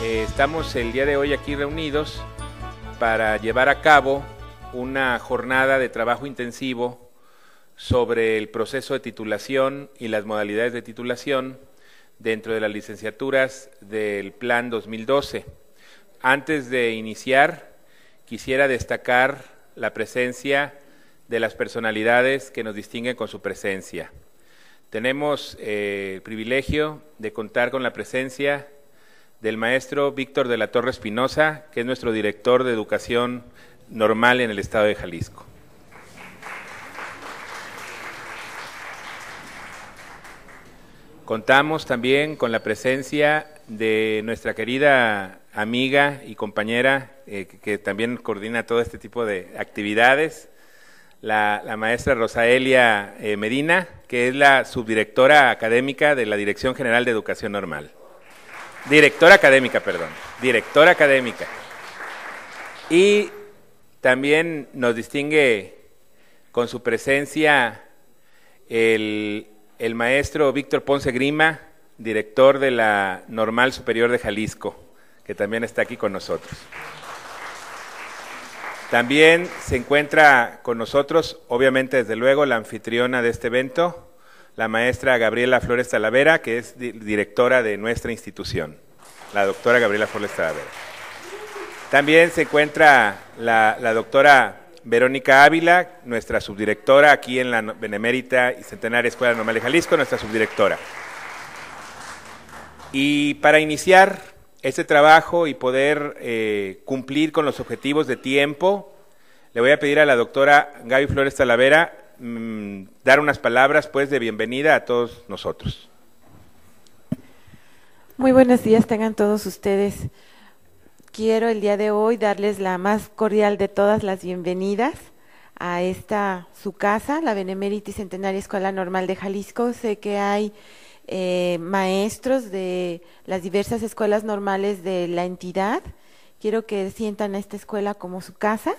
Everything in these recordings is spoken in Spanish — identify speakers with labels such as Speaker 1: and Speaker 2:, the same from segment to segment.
Speaker 1: Estamos el día de hoy aquí reunidos para llevar a cabo una jornada de trabajo intensivo sobre el proceso de titulación y las modalidades de titulación dentro de las licenciaturas del Plan 2012. Antes de iniciar, quisiera destacar la presencia de las personalidades que nos distinguen con su presencia. Tenemos el privilegio de contar con la presencia del maestro Víctor de la Torre Espinosa, que es nuestro director de Educación Normal en el Estado de Jalisco. Contamos también con la presencia de nuestra querida amiga y compañera que también coordina todo este tipo de actividades, la maestra Rosaelia Medina, que es la subdirectora académica de la Dirección General de Educación Normal. Directora académica. Y también nos distingue con su presencia el maestro Víctor Ponce Grima, director de la Normal Superior de Jalisco, que también está aquí con nosotros. También se encuentra con nosotros, obviamente desde luego, la anfitriona de este evento, la maestra Gabriela Flores Talavera, que es directora de nuestra institución, la doctora Gabriela Flores Talavera. También se encuentra la doctora Verónica Ávila, nuestra subdirectora aquí en la Benemérita y Centenaria Escuela Normal de Jalisco, nuestra subdirectora. Y para iniciar este trabajo y poder cumplir con los objetivos de tiempo, le voy a pedir a la doctora Gaby Flores Talavera dar unas palabras pues de bienvenida a todos nosotros.
Speaker 2: Muy buenos días tengan todos ustedes. Quiero el día de hoy darles la más cordial de todas las bienvenidas a esta su casa, la Benemérita y Centenaria Escuela Normal de Jalisco. Sé que hay maestros de las diversas escuelas normales de la entidad. Quiero que sientan a esta escuela como su casa.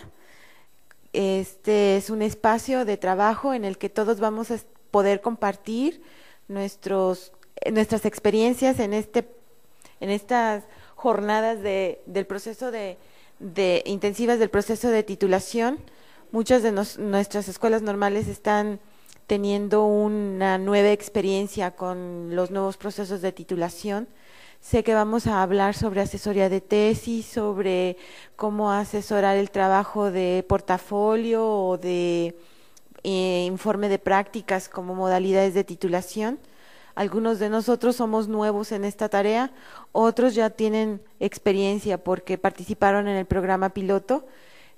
Speaker 2: Este es un espacio de trabajo en el que todos vamos a poder compartir nuestras experiencias en estas jornadas del proceso de intensivas del proceso de titulación. Muchas de nuestras escuelas normales están teniendo una nueva experiencia con los nuevos procesos de titulación. Sé que vamos a hablar sobre asesoría de tesis, sobre cómo asesorar el trabajo de portafolio o de informe de prácticas como modalidades de titulación. Algunos de nosotros somos nuevos en esta tarea, otros ya tienen experiencia porque participaron en el programa piloto,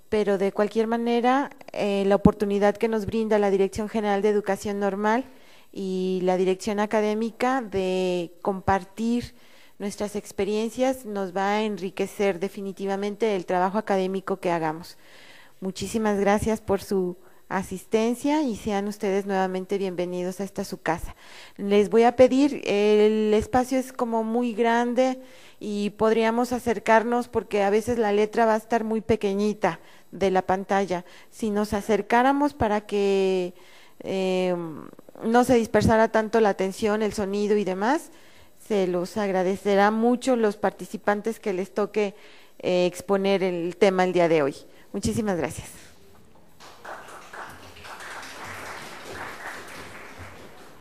Speaker 2: pero de cualquier manera la oportunidad que nos brinda la Dirección General de Educación Normal y la Dirección Académica de compartir nuestras experiencias nos va a enriquecer definitivamente el trabajo académico que hagamos. Muchísimas gracias por su asistencia y sean ustedes nuevamente bienvenidos a esta su casa. Les voy a pedir, el espacio es como muy grande y podríamos acercarnos porque a veces la letra va a estar muy pequeñita de la pantalla. Si nos acercáramos para que no se dispersara tanto la atención, el sonido y demás, se los agradecerá mucho los participantes que les toque exponer el tema el día de hoy. Muchísimas gracias.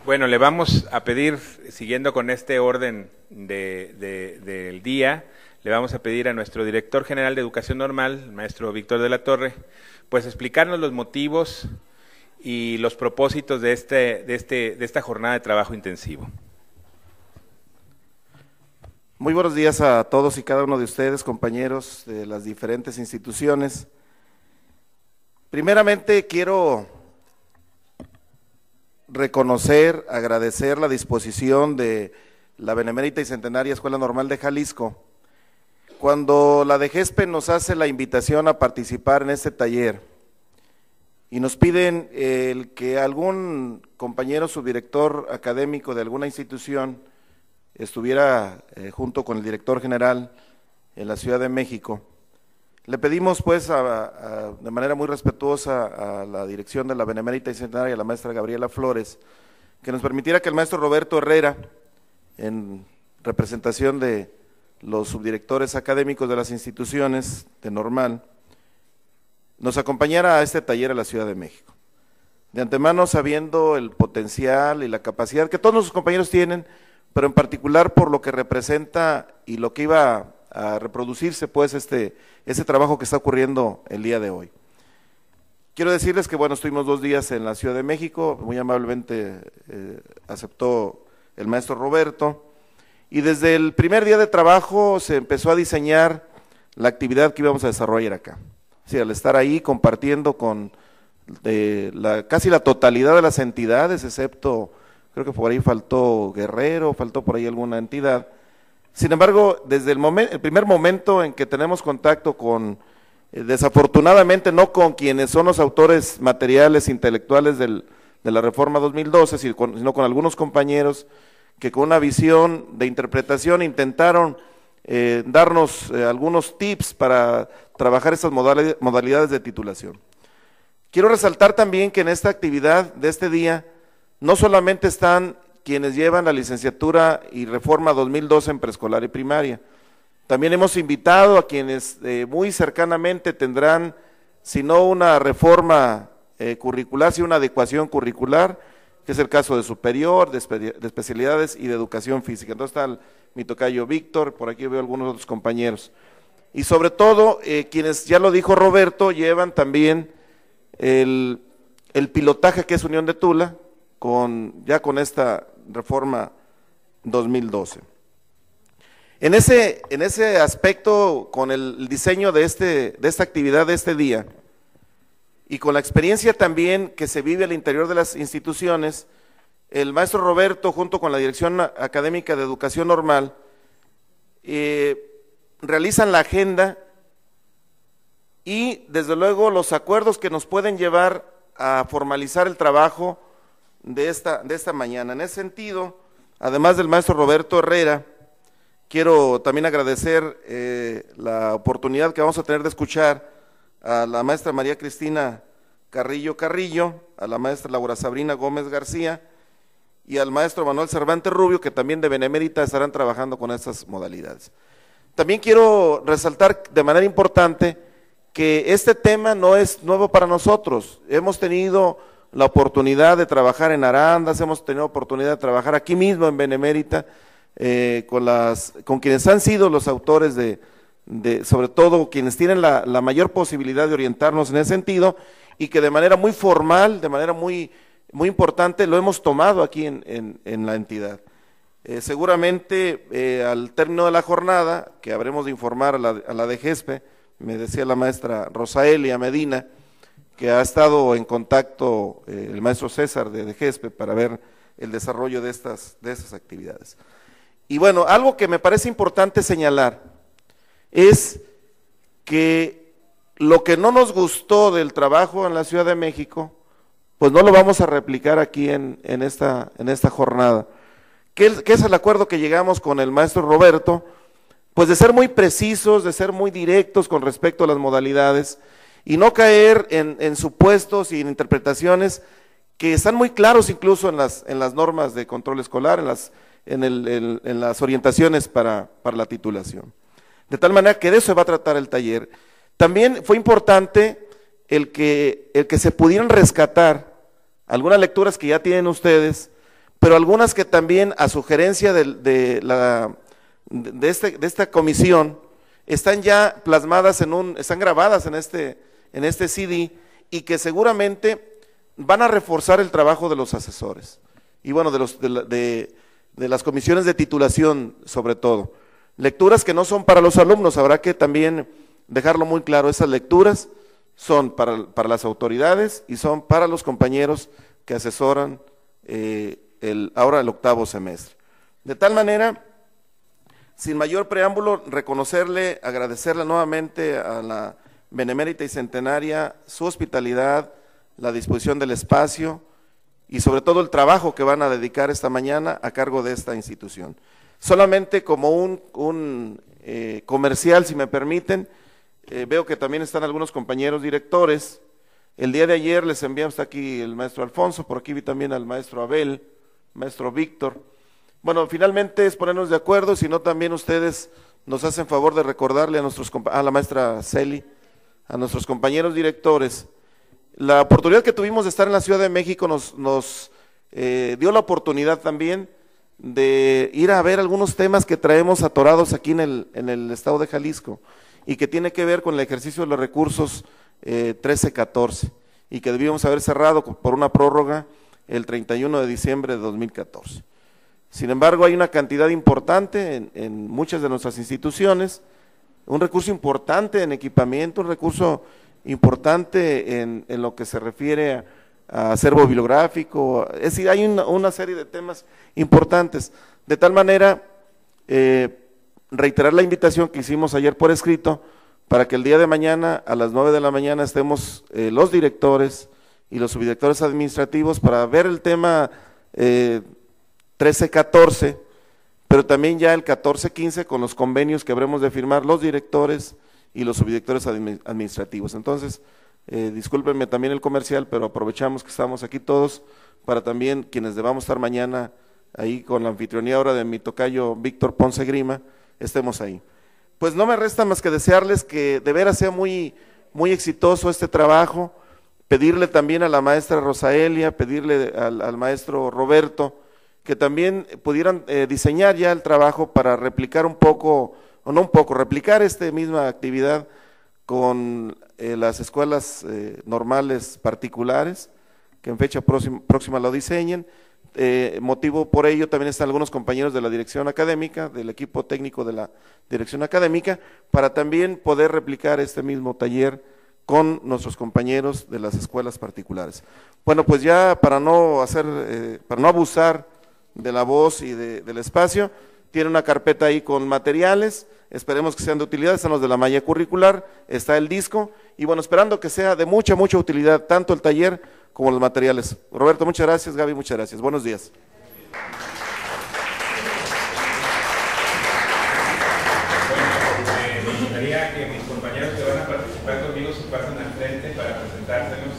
Speaker 1: Bueno, le vamos a pedir, siguiendo con este orden del día, le vamos a pedir a nuestro director general de Educación Normal, el maestro Víctor de la Torre, pues explicarnos los motivos y los propósitos de esta jornada de trabajo intensivo.
Speaker 3: Muy buenos días a todos y cada uno de ustedes, compañeros de las diferentes instituciones. Primeramente quiero reconocer, agradecer la disposición de la Benemérita y Centenaria Escuela Normal de Jalisco. Cuando la DGESPE nos hace la invitación a participar en este taller y nos piden el que algún compañero subdirector académico de alguna institución estuviera junto con el director general en la Ciudad de México, le pedimos pues de manera muy respetuosa a la dirección de la Benemérita y Centenaria, a la maestra Gabriela Flores, que nos permitiera que el maestro Roberto Herrera, en representación de los subdirectores académicos de las instituciones de Normal, nos acompañara a este taller a la Ciudad de México. De antemano, sabiendo el potencial y la capacidad que todos nuestros compañeros tienen, pero en particular por lo que representa y lo que iba a reproducirse, pues, ese trabajo que está ocurriendo el día de hoy. Quiero decirles que, bueno, estuvimos 2 días en la Ciudad de México, muy amablemente aceptó el maestro Roberto, y desde el primer día de trabajo se empezó a diseñar la actividad que íbamos a desarrollar acá. Sí, al estar ahí compartiendo con casi la totalidad de las entidades, excepto, creo que por ahí faltó Guerrero, faltó por ahí alguna entidad. Sin embargo, desde el primer momento en que tenemos contacto con, desafortunadamente no con quienes son los autores materiales intelectuales de la Reforma 2012, sino con algunos compañeros que con una visión de interpretación intentaron darnos algunos tips para trabajar esas modalidades de titulación. Quiero resaltar también que en esta actividad de este día no solamente están quienes llevan la licenciatura y Reforma 2012 en preescolar y primaria, también hemos invitado a quienes muy cercanamente tendrán, si no una reforma curricular, si una adecuación curricular, que es el caso de superior, de especialidades y de educación física. Entonces está mi tocayo Víctor, por aquí veo algunos otros compañeros. Y sobre todo, quienes, ya lo dijo Roberto, llevan también el pilotaje que es Unión de Tula, ya con esta Reforma 2012. En ese aspecto, con el diseño de esta actividad de este día, y con la experiencia también que se vive al interior de las instituciones, el maestro Roberto, junto con la Dirección Académica de Educación Normal, realizan la agenda y desde luego los acuerdos que nos pueden llevar a formalizar el trabajo de esta mañana. En ese sentido, además del maestro Roberto Herrera, quiero también agradecer la oportunidad que vamos a tener de escuchar a la maestra María Cristina Carrillo, a la maestra Laura Sabrina Gómez García y al maestro Manuel Cervantes Rubio, que también de Benemérita estarán trabajando con estas modalidades. También quiero resaltar de manera importante que este tema no es nuevo para nosotros. Hemos tenido la oportunidad de trabajar en Arandas, hemos tenido oportunidad de trabajar aquí mismo en Benemérita, con quienes han sido los autores sobre todo quienes tienen la mayor posibilidad de orientarnos en ese sentido, y que de manera muy formal, de manera muy importante, lo hemos tomado aquí en la entidad. Seguramente al término de la jornada, que habremos de informar a la DGESPE, me decía la maestra Rosaelia Medina, que ha estado en contacto el maestro César de DGESPE para ver el desarrollo de estas actividades. Y bueno, algo que me parece importante señalar es que lo que no nos gustó del trabajo en la Ciudad de México, pues no lo vamos a replicar aquí en esta jornada. ¿Qué es el acuerdo que llegamos con el maestro Roberto? Pues de ser muy precisos, de ser muy directos con respecto a las modalidades y no caer en supuestos y en interpretaciones que están muy claros incluso en las normas de control escolar, en las orientaciones para la titulación. De tal manera que de eso se va a tratar el taller. También fue importante el que se pudieran rescatar algunas lecturas que ya tienen ustedes, pero algunas que también a sugerencia de esta comisión están ya plasmadas están grabadas en este CD y que seguramente van a reforzar el trabajo de los asesores y bueno, de las comisiones de titulación sobre todo. Lecturas que no son para los alumnos, habrá que también dejarlo muy claro, esas lecturas son para las autoridades y son para los compañeros que asesoran ahora el 8º semestre. De tal manera, sin mayor preámbulo, agradecerle nuevamente a la Benemérita y Centenaria su hospitalidad, la disposición del espacio y sobre todo el trabajo que van a dedicar esta mañana a cargo de esta institución. Solamente como un comercial, si me permiten, veo que también están algunos compañeros directores. El día de ayer les enviamos, está aquí el maestro Alfonso, por aquí vi también al maestro Abel, maestro Víctor. Bueno, finalmente es ponernos de acuerdo, sino también ustedes nos hacen favor de recordarle a la maestra Celi, a nuestros compañeros directores. La oportunidad que tuvimos de estar en la Ciudad de México nos dio la oportunidad también de ir a ver algunos temas que traemos atorados aquí en el estado de Jalisco y que tiene que ver con el ejercicio de los recursos 13-14 y que debíamos haber cerrado por una prórroga el 31 de diciembre de 2014. Sin embargo, hay una cantidad importante en muchas de nuestras instituciones, un recurso importante en equipamiento, un recurso importante en lo que se refiere a acervo bibliográfico, es decir, hay una serie de temas importantes, de tal manera, reiterar la invitación que hicimos ayer por escrito, para que el día de mañana a las 9 de la mañana estemos los directores y los subdirectores administrativos para ver el tema 13-14, pero también ya el 14-15 con los convenios que habremos de firmar los directores y los subdirectores administrativos. Entonces, discúlpenme también el comercial, pero aprovechamos que estamos aquí todos para también quienes debamos estar mañana ahí con la anfitrionía ahora de mi tocayo Víctor Ponce Grima, estemos ahí. Pues no me resta más que desearles que de veras sea muy exitoso este trabajo, pedirle también a la maestra Rosaelia, pedirle al maestro Roberto, que también pudieran diseñar ya el trabajo para replicar un poco, o no un poco, replicar esta misma actividad con las escuelas normales particulares, que en fecha próxima lo diseñen. Motivo por ello también están algunos compañeros de la dirección académica, del equipo técnico de la dirección académica, para también poder replicar este mismo taller con nuestros compañeros de las escuelas particulares. Bueno, pues ya para no abusar de la voz y del espacio, tiene una carpeta ahí con materiales, esperemos que sean de utilidad, están los de la malla curricular, está el disco, y bueno, esperando que sea de mucha utilidad, tanto el taller como los materiales. Roberto, muchas gracias, Gaby, muchas gracias. Buenos días.
Speaker 1: Bueno, me gustaría que mis compañeros que van a participar conmigo se pasen al frente para presentárselos.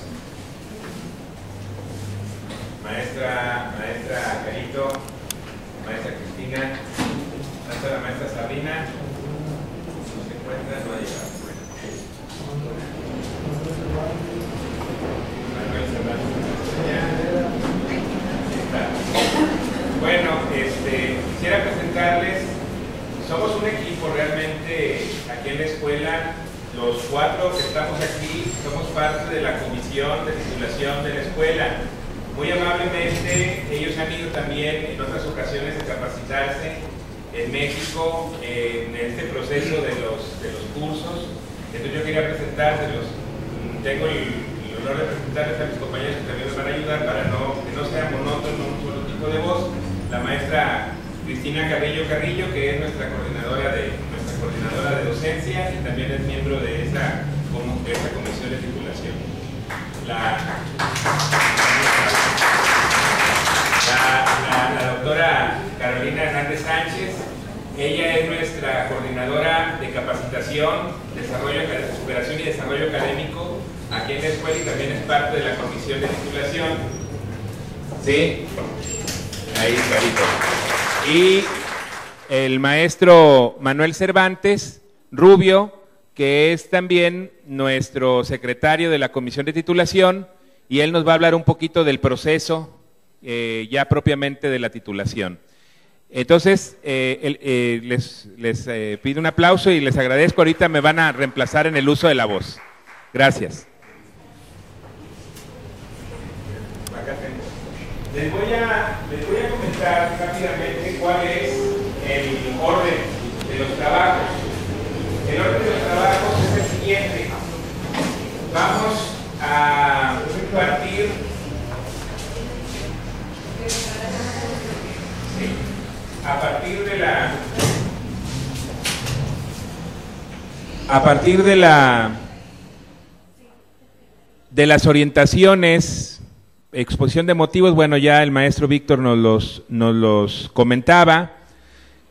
Speaker 1: Maestra Carito, maestra Cristina, la maestra Sabrina, no se encuentra, no ha llegado. Bueno, quisiera presentarles, somos un equipo realmente aquí en la escuela, los 4 que estamos aquí somos parte de la comisión de titulación de la escuela. Muy amablemente, ellos han ido también en otras ocasiones a capacitarse en México en este proceso de los cursos. Entonces yo quería presentárselos. Tengo el honor de presentarles a mis compañeros que también nos van a ayudar para que no sea monótono un solo tipo de voz. La maestra Cristina Carrillo, que es nuestra coordinadora de docencia y también es miembro de esa comisión de titulación. La doctora Carolina Hernández Sánchez, ella es nuestra coordinadora de capacitación, superación y desarrollo académico aquí en la escuela y también es parte de la comisión de titulación. ¿Sí? Ahí, carito. Y el maestro Manuel Cervantes Rubio, que es también nuestro secretario de la comisión de titulación, y él nos va a hablar un poquito del proceso ya propiamente de la titulación. Entonces, les pido un aplauso y les agradezco. Ahorita me van a reemplazar en el uso de la voz. Gracias. Les voy a comentar rápidamente cuál es el orden de los trabajos. El orden de los trabajos es el siguiente. Vamos a partir de las orientaciones, exposición de motivos. Bueno, ya el maestro Víctor nos los comentaba,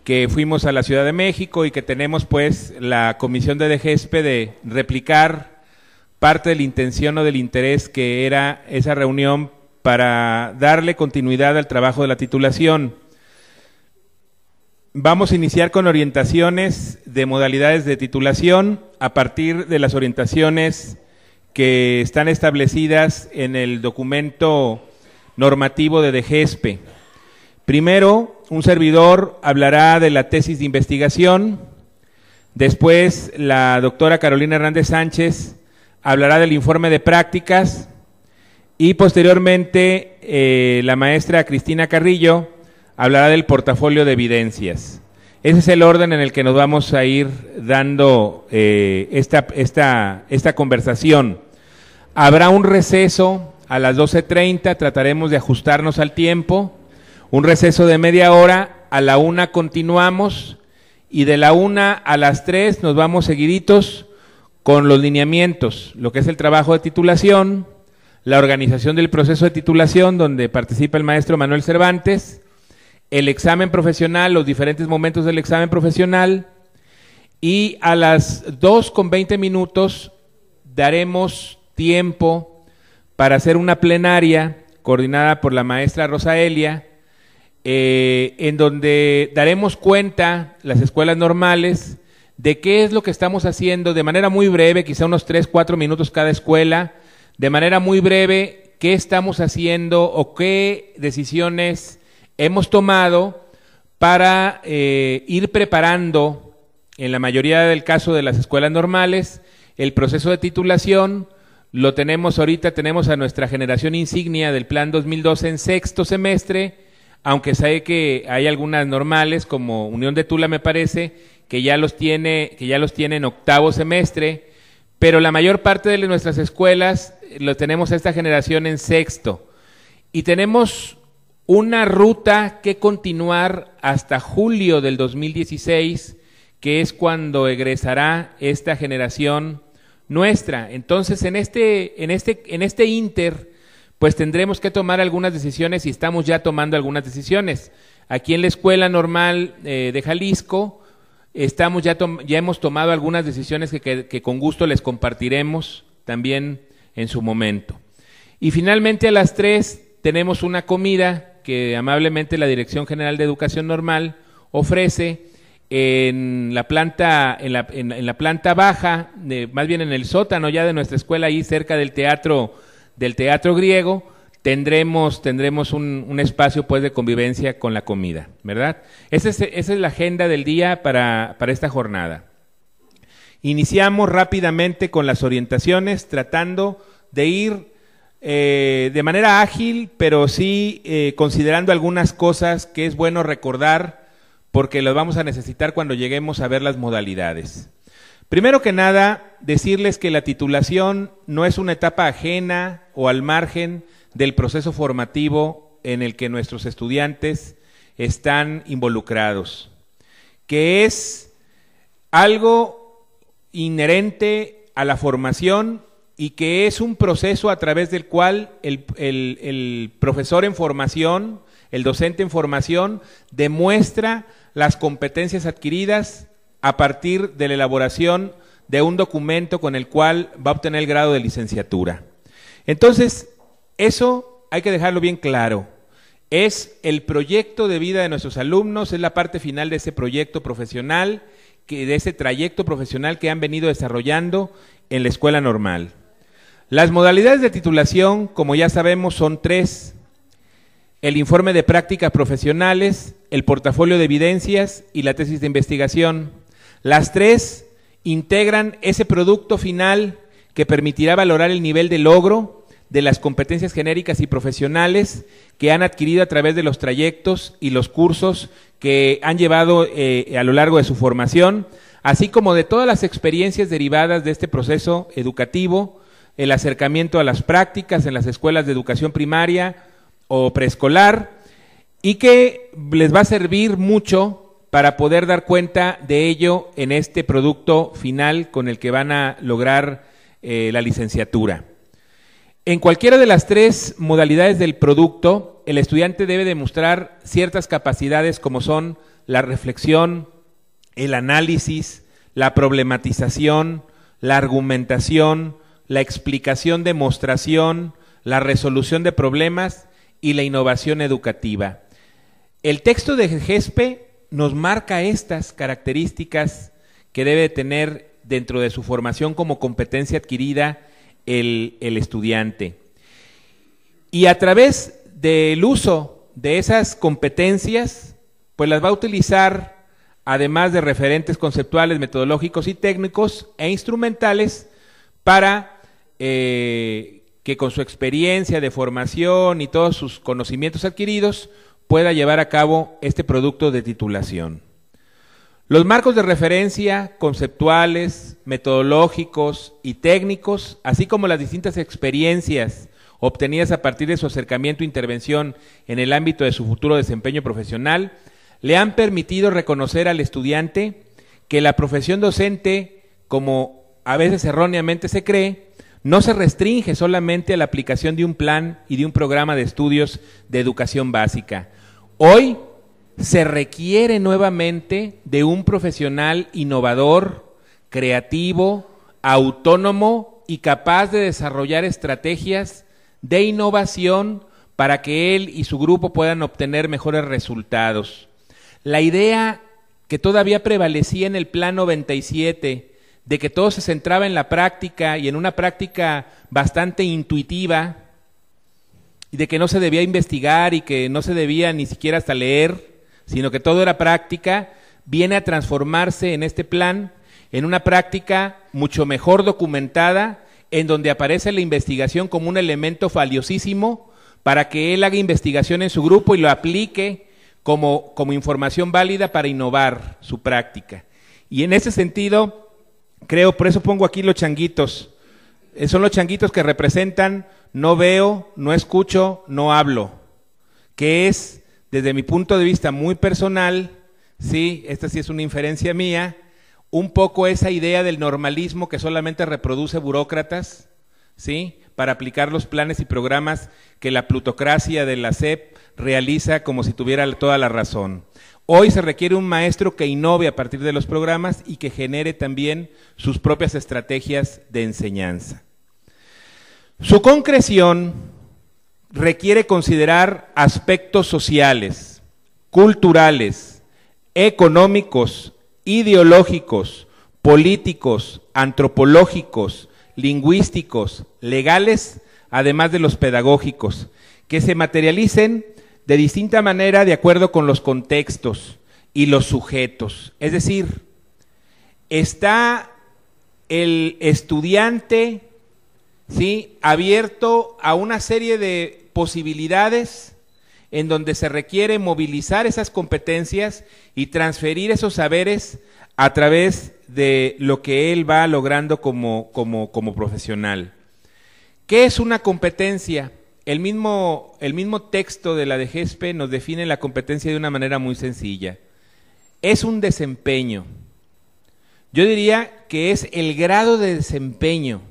Speaker 1: que fuimos a la Ciudad de México y que tenemos pues la comisión de DGESPE de replicar parte de la intención o del interés que era esa reunión para darle continuidad al trabajo de la titulación. vamos a iniciar con orientaciones de modalidades de titulación a partir de las orientaciones que están establecidas en el documento normativo de DGESPE. Primero, un servidor hablará de la tesis de investigación. Después, la doctora Carolina Hernández Sánchez hablará del informe de prácticas. Y posteriormente, la maestra Cristina Carrillo hablará del portafolio de evidencias. Ese es el orden en el que nos vamos a ir dando esta conversación. Habrá un receso a las 12:30, trataremos de ajustarnos al tiempo. Un receso de media hora, a la 1 continuamos y de la 1 a las 3 nos vamos seguiditos con los lineamientos, lo que es el trabajo de titulación, la organización del proceso de titulación donde participa el maestro Manuel Cervantes, el examen profesional, los diferentes momentos del examen profesional, y a las 2:20 daremos tiempo para hacer una plenaria coordinada por la maestra Rosaelia, en donde daremos cuenta, las escuelas normales, de qué es lo que estamos haciendo de manera muy breve, quizá unos 3-4 minutos cada escuela, de manera muy breve, qué estamos haciendo o qué decisiones hemos tomado para ir preparando, en la mayoría del caso de las escuelas normales, el proceso de titulación. Lo tenemos ahorita, tenemos a nuestra generación insignia del Plan 2012 en sexto semestre, aunque sé que hay algunas normales, como Unión de Tula me parece, que ya los tiene en octavo semestre, pero la mayor parte de nuestras escuelas lo tenemos a esta generación en sexto. Y tenemos una ruta que continuar hasta julio del 2016, que es cuando egresará esta generación nuestra. Entonces, en este ínter, pues tendremos que tomar algunas decisiones y estamos ya tomando algunas decisiones. Aquí en la Escuela Normal de Jalisco, ya hemos tomado algunas decisiones que con gusto les compartiremos también en su momento. Y finalmente a las 3 tenemos una comida que amablemente la Dirección General de Educación Normal ofrece en la planta baja, más bien en el sótano ya de nuestra escuela, ahí cerca del teatro griego. Tendremos un espacio pues de convivencia con la comida, ¿verdad? Esa es la agenda del día para esta jornada. Iniciamos rápidamente con las orientaciones, tratando de ir de manera ágil, pero sí considerando algunas cosas que es bueno recordar, porque las vamos a necesitar cuando lleguemos a ver las modalidades. Primero que nada, decirles que la titulación no es una etapa ajena o al margen del proceso formativo en el que nuestros estudiantes están involucrados, que es algo inherente a la formación y que es un proceso a través del cual el profesor en formación, el docente en formación, demuestra las competencias adquiridas a partir de la elaboración de un documento con el cual va a obtener el grado de licenciatura. Entonces, eso hay que dejarlo bien claro. Es el proyecto de vida de nuestros alumnos, es la parte final de ese proyecto profesional, de ese trayecto profesional que han venido desarrollando en la escuela normal. Las modalidades de titulación, como ya sabemos, son 3. El informe de prácticas profesionales, el portafolio de evidencias y la tesis de investigación. Las 3 integran ese producto final que permitirá valorar el nivel de logro de las competencias genéricas y profesionales que han adquirido a través de los trayectos y los cursos que han llevado a lo largo de su formación, así como de todas las experiencias derivadas de este proceso educativo, el acercamiento a las prácticas en las escuelas de educación primaria o preescolar, y que les va a servir mucho para poder dar cuenta de ello en este producto final con el que van a lograr la licenciatura. En cualquiera de las 3 modalidades del producto, el estudiante debe demostrar ciertas capacidades como son la reflexión, el análisis, la problematización, la argumentación, la explicación, demostración, la resolución de problemas y la innovación educativa. El texto de GESPE nos marca estas características que debe tener dentro de su formación como competencia adquirida el estudiante. Y a través del uso de esas competencias, pues las va a utilizar, además de referentes conceptuales, metodológicos y técnicos e instrumentales, para que con su experiencia de formación y todos sus conocimientos adquiridos pueda llevar a cabo este producto de titulación. Los marcos de referencia conceptuales, metodológicos y técnicos, así como las distintas experiencias obtenidas a partir de su acercamiento e intervención en el ámbito de su futuro desempeño profesional, le han permitido reconocer al estudiante que la profesión docente, como a veces erróneamente se cree, no se restringe solamente a la aplicación de un plan y de un programa de estudios de educación básica. Hoy se requiere nuevamente de un profesional innovador, creativo, autónomo y capaz de desarrollar estrategias de innovación para que él y su grupo puedan obtener mejores resultados. La idea que todavía prevalecía en el Plan 97, de que todo se centraba en la práctica y en una práctica bastante intuitiva, y de que no se debía investigar y que no se debía ni siquiera hasta leer, sino que todo era práctica, viene a transformarse en este plan en una práctica mucho mejor documentada, en donde aparece la investigación como un elemento valiosísimo para que él haga investigación en su grupo y lo aplique como información válida para innovar su práctica. Y en ese sentido, creo, por eso pongo aquí los changuitos. Son los changuitos que representan no veo, no escucho, no hablo, que es, desde mi punto de vista muy personal, sí, esta sí es una inferencia mía, un poco esa idea del normalismo que solamente reproduce burócratas, ¿sí?, para aplicar los planes y programas que la plutocracia de la SEP realiza como si tuviera toda la razón. Hoy se requiere un maestro que innove a partir de los programas y que genere también sus propias estrategias de enseñanza. Su concreción requiere considerar aspectos sociales, culturales, económicos, ideológicos, políticos, antropológicos, lingüísticos, legales, además de los pedagógicos, que se materialicen de distinta manera de acuerdo con los contextos y los sujetos. Es decir, está el estudiante, ¿sí?, abierto a una serie de posibilidades en donde se requiere movilizar esas competencias y transferir esos saberes a través de lo que él va logrando como profesional. ¿Qué es una competencia? El mismo texto de la DGESPE nos define la competencia de una manera muy sencilla. Es un desempeño. Yo diría que es el grado de desempeño,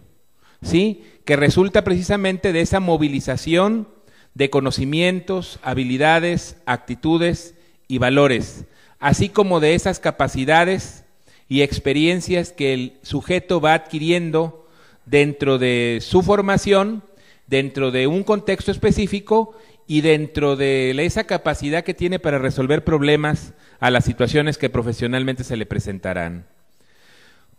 Speaker 1: ¿sí?, que resulta precisamente de esa movilización de conocimientos, habilidades, actitudes y valores, así como de esas capacidades y experiencias que el sujeto va adquiriendo dentro de su formación, dentro de un contexto específico y dentro de esa capacidad que tiene para resolver problemas a las situaciones que profesionalmente se le presentarán.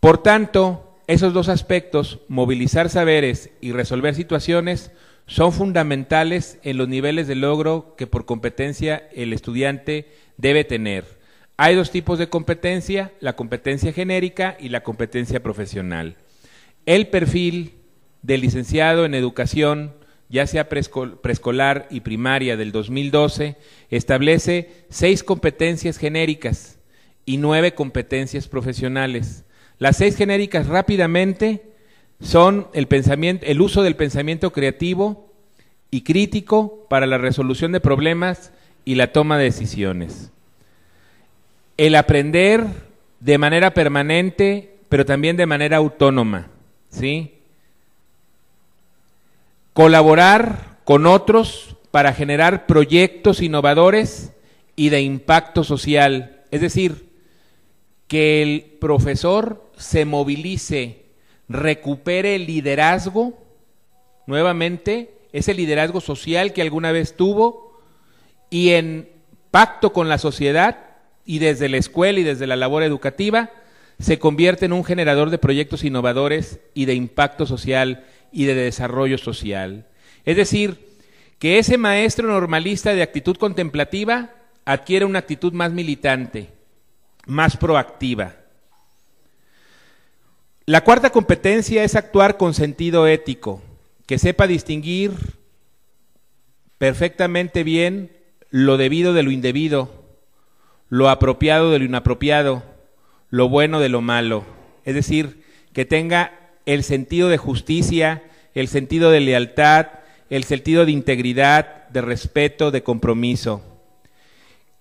Speaker 1: Por tanto, esos dos aspectos, movilizar saberes y resolver situaciones, son fundamentales en los niveles de logro que por competencia el estudiante debe tener. Hay dos tipos de competencia, la competencia genérica y la competencia profesional. El perfil del licenciado en educación, ya sea preescolar y primaria del 2012, establece 6 competencias genéricas y 9 competencias profesionales. Las 6 genéricas rápidamente son el uso del pensamiento creativo y crítico para la resolución de problemas y la toma de decisiones. El aprender de manera permanente, pero también de manera autónoma, ¿sí? Colaborar con otros para generar proyectos innovadores y de impacto social, es decir, que el profesor se movilice, recupere el liderazgo, nuevamente, ese liderazgo social que alguna vez tuvo, y en pacto con la sociedad y desde la escuela y desde la labor educativa se convierte en un generador de proyectos innovadores y de impacto social y de desarrollo social. Es decir, que ese maestro normalista de actitud contemplativa adquiere una actitud más militante, más proactiva. La cuarta competencia es actuar con sentido ético, que sepa distinguir perfectamente bien lo debido de lo indebido, lo apropiado de lo inapropiado, lo bueno de lo malo. Es decir, que tenga el sentido de justicia, el sentido de lealtad, el sentido de integridad, de respeto, de compromiso.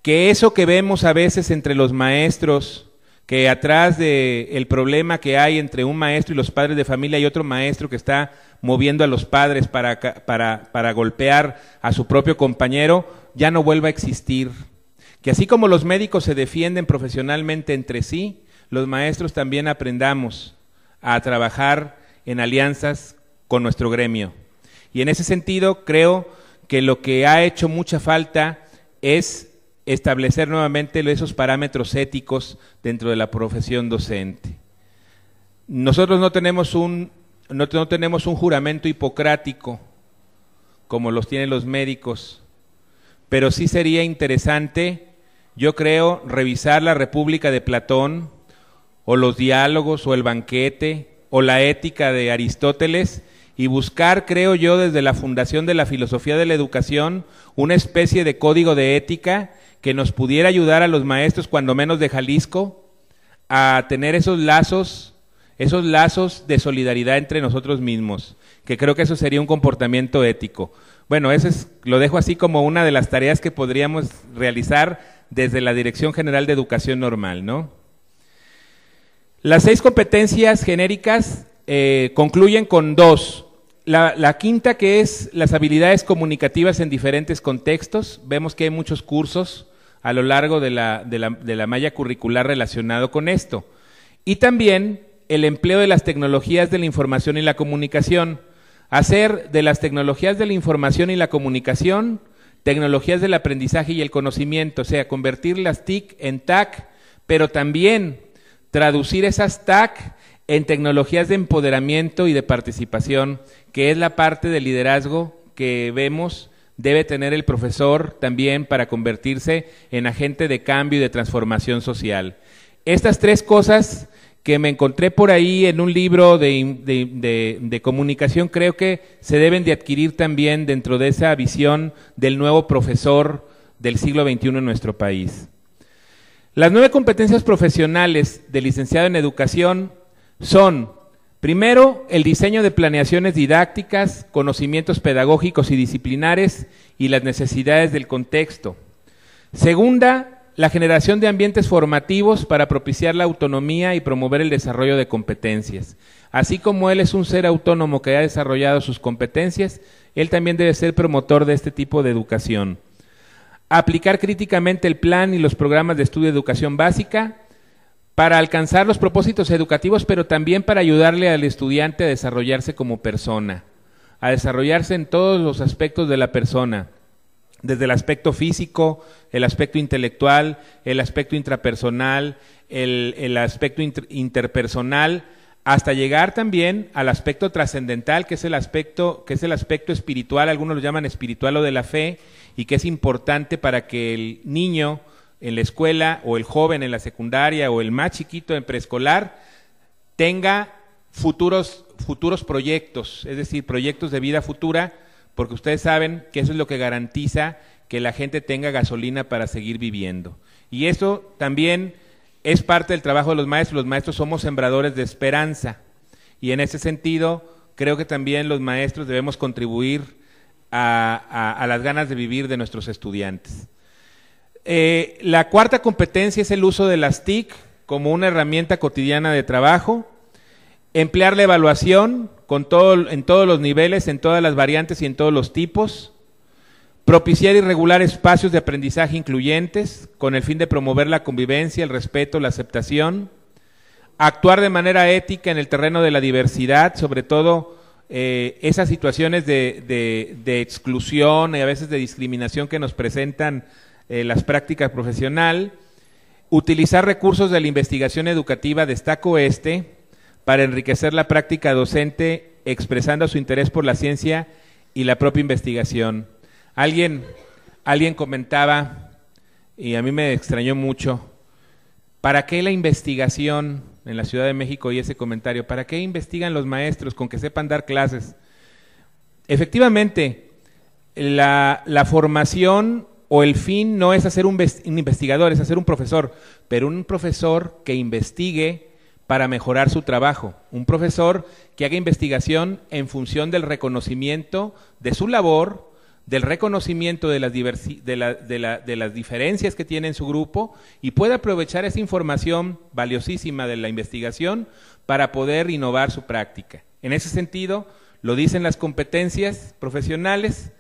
Speaker 1: Que eso que vemos a veces entre los maestros, que atrás del problema que hay entre un maestro y los padres de familia hay otro maestro que está moviendo a los padres para golpear a su propio compañero, ya no vuelva a existir. Que así como los médicos se defienden profesionalmente entre sí, los maestros también aprendamos a trabajar en alianzas con nuestro gremio. Y en ese sentido creo que lo que ha hecho mucha falta es establecer nuevamente esos parámetros éticos dentro de la profesión docente. Nosotros no tenemos un juramento hipocrático como los tienen los médicos, pero sí sería interesante, yo creo, revisar la República de Platón, o los diálogos, o el banquete, o la ética de Aristóteles, y buscar, creo yo, desde la fundación de la filosofía de la educación, una especie de código de ética que nos pudiera ayudar a los maestros, cuando menos de Jalisco, a tener esos lazos de solidaridad entre nosotros mismos, que creo que eso sería un comportamiento ético. Bueno, lo dejo así como una de las tareas que podríamos realizar desde la Dirección General de Educación Normal, ¿no? Las 6 competencias genéricas concluyen con 2. La quinta, que es las habilidades comunicativas en diferentes contextos. Vemos que hay muchos cursos a lo largo de la malla curricular relacionado con esto. Y también el empleo de las tecnologías de la información y la comunicación. Hacer de las tecnologías de la información y la comunicación tecnologías del aprendizaje y el conocimiento, o sea, convertir las TIC en TAC, pero también traducir esas TAC en tecnologías de empoderamiento y de participación, que es la parte del liderazgo que vemos debe tener el profesor también para convertirse en agente de cambio y de transformación social. Estas 3 cosas que me encontré por ahí en un libro de comunicación, creo que se deben de adquirir también dentro de esa visión del nuevo profesor del siglo XXI en nuestro país. Las 9 competencias profesionales del licenciado en educación son, primero, el diseño de planeaciones didácticas, conocimientos pedagógicos y disciplinares y las necesidades del contexto. Segunda, la generación de ambientes formativos para propiciar la autonomía y promover el desarrollo de competencias. Así como él es un ser autónomo que ha desarrollado sus competencias, él también debe ser promotor de este tipo de educación. Aplicar críticamente el plan y los programas de estudio de educación básica para alcanzar los propósitos educativos, pero también para ayudarle al estudiante a desarrollarse como persona, a desarrollarse en todos los aspectos de la persona, desde el aspecto físico, el aspecto intelectual, el aspecto intrapersonal, el aspecto interpersonal, hasta llegar también al aspecto trascendental, que es el aspecto espiritual, algunos lo llaman espiritual o de la fe, y que es importante para que el niño en la escuela, o el joven en la secundaria, o el más chiquito en preescolar, tenga futuros proyectos, es decir, proyectos de vida futura, porque ustedes saben que eso es lo que garantiza que la gente tenga gasolina para seguir viviendo. Y eso también es parte del trabajo de los maestros somos sembradores de esperanza, y en ese sentido creo que también los maestros debemos contribuir a las ganas de vivir de nuestros estudiantes. La cuarta competencia es el uso de las TIC como una herramienta cotidiana de trabajo, emplear la evaluación en todos los niveles, en todas las variantes y en todos los tipos, propiciar y regular espacios de aprendizaje incluyentes con el fin de promover la convivencia, el respeto, la aceptación, actuar de manera ética en el terreno de la diversidad, sobre todo esas situaciones de exclusión y a veces de discriminación que nos presentan las prácticas profesionales, Utilizar recursos de la investigación educativa, destaco para enriquecer la práctica docente, expresando su interés por la ciencia y la propia investigación. Alguien comentaba, y a mí me extrañó mucho, ¿para qué la investigación en la Ciudad de México? Y ese comentario, ¿para qué investigan los maestros con que sepan dar clases? Efectivamente, la formación o el fin no es hacer un investigador, es hacer un profesor, pero un profesor que investigue para mejorar su trabajo, un profesor que haga investigación en función del reconocimiento de su labor, del reconocimiento de las diferencias que tiene en su grupo y pueda aprovechar esa información valiosísima de la investigación para poder innovar su práctica. En ese sentido, lo dicen las competencias profesionales.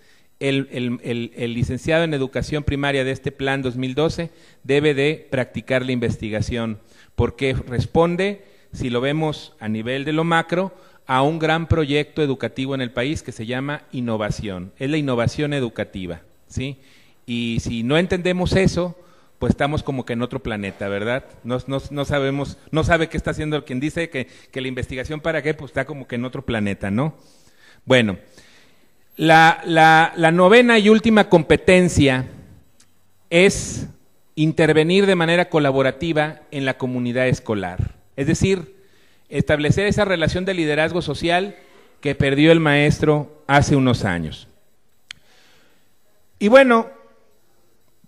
Speaker 1: El licenciado en Educación Primaria de este Plan 2012 debe de practicar la investigación, porque responde, si lo vemos a nivel de lo macro, a un gran proyecto educativo en el país que se llama innovación. Es la innovación educativa, ¿sí? Y si no entendemos eso, pues estamos como que en otro planeta, ¿verdad? No sabemos, no sabe qué está haciendo quien dice que la investigación para qué, pues está como que en otro planeta, ¿no? Bueno, la novena y última competencia es intervenir de manera colaborativa en la comunidad escolar. Es decir, establecer esa relación de liderazgo social que perdió el maestro hace unos años. Y bueno,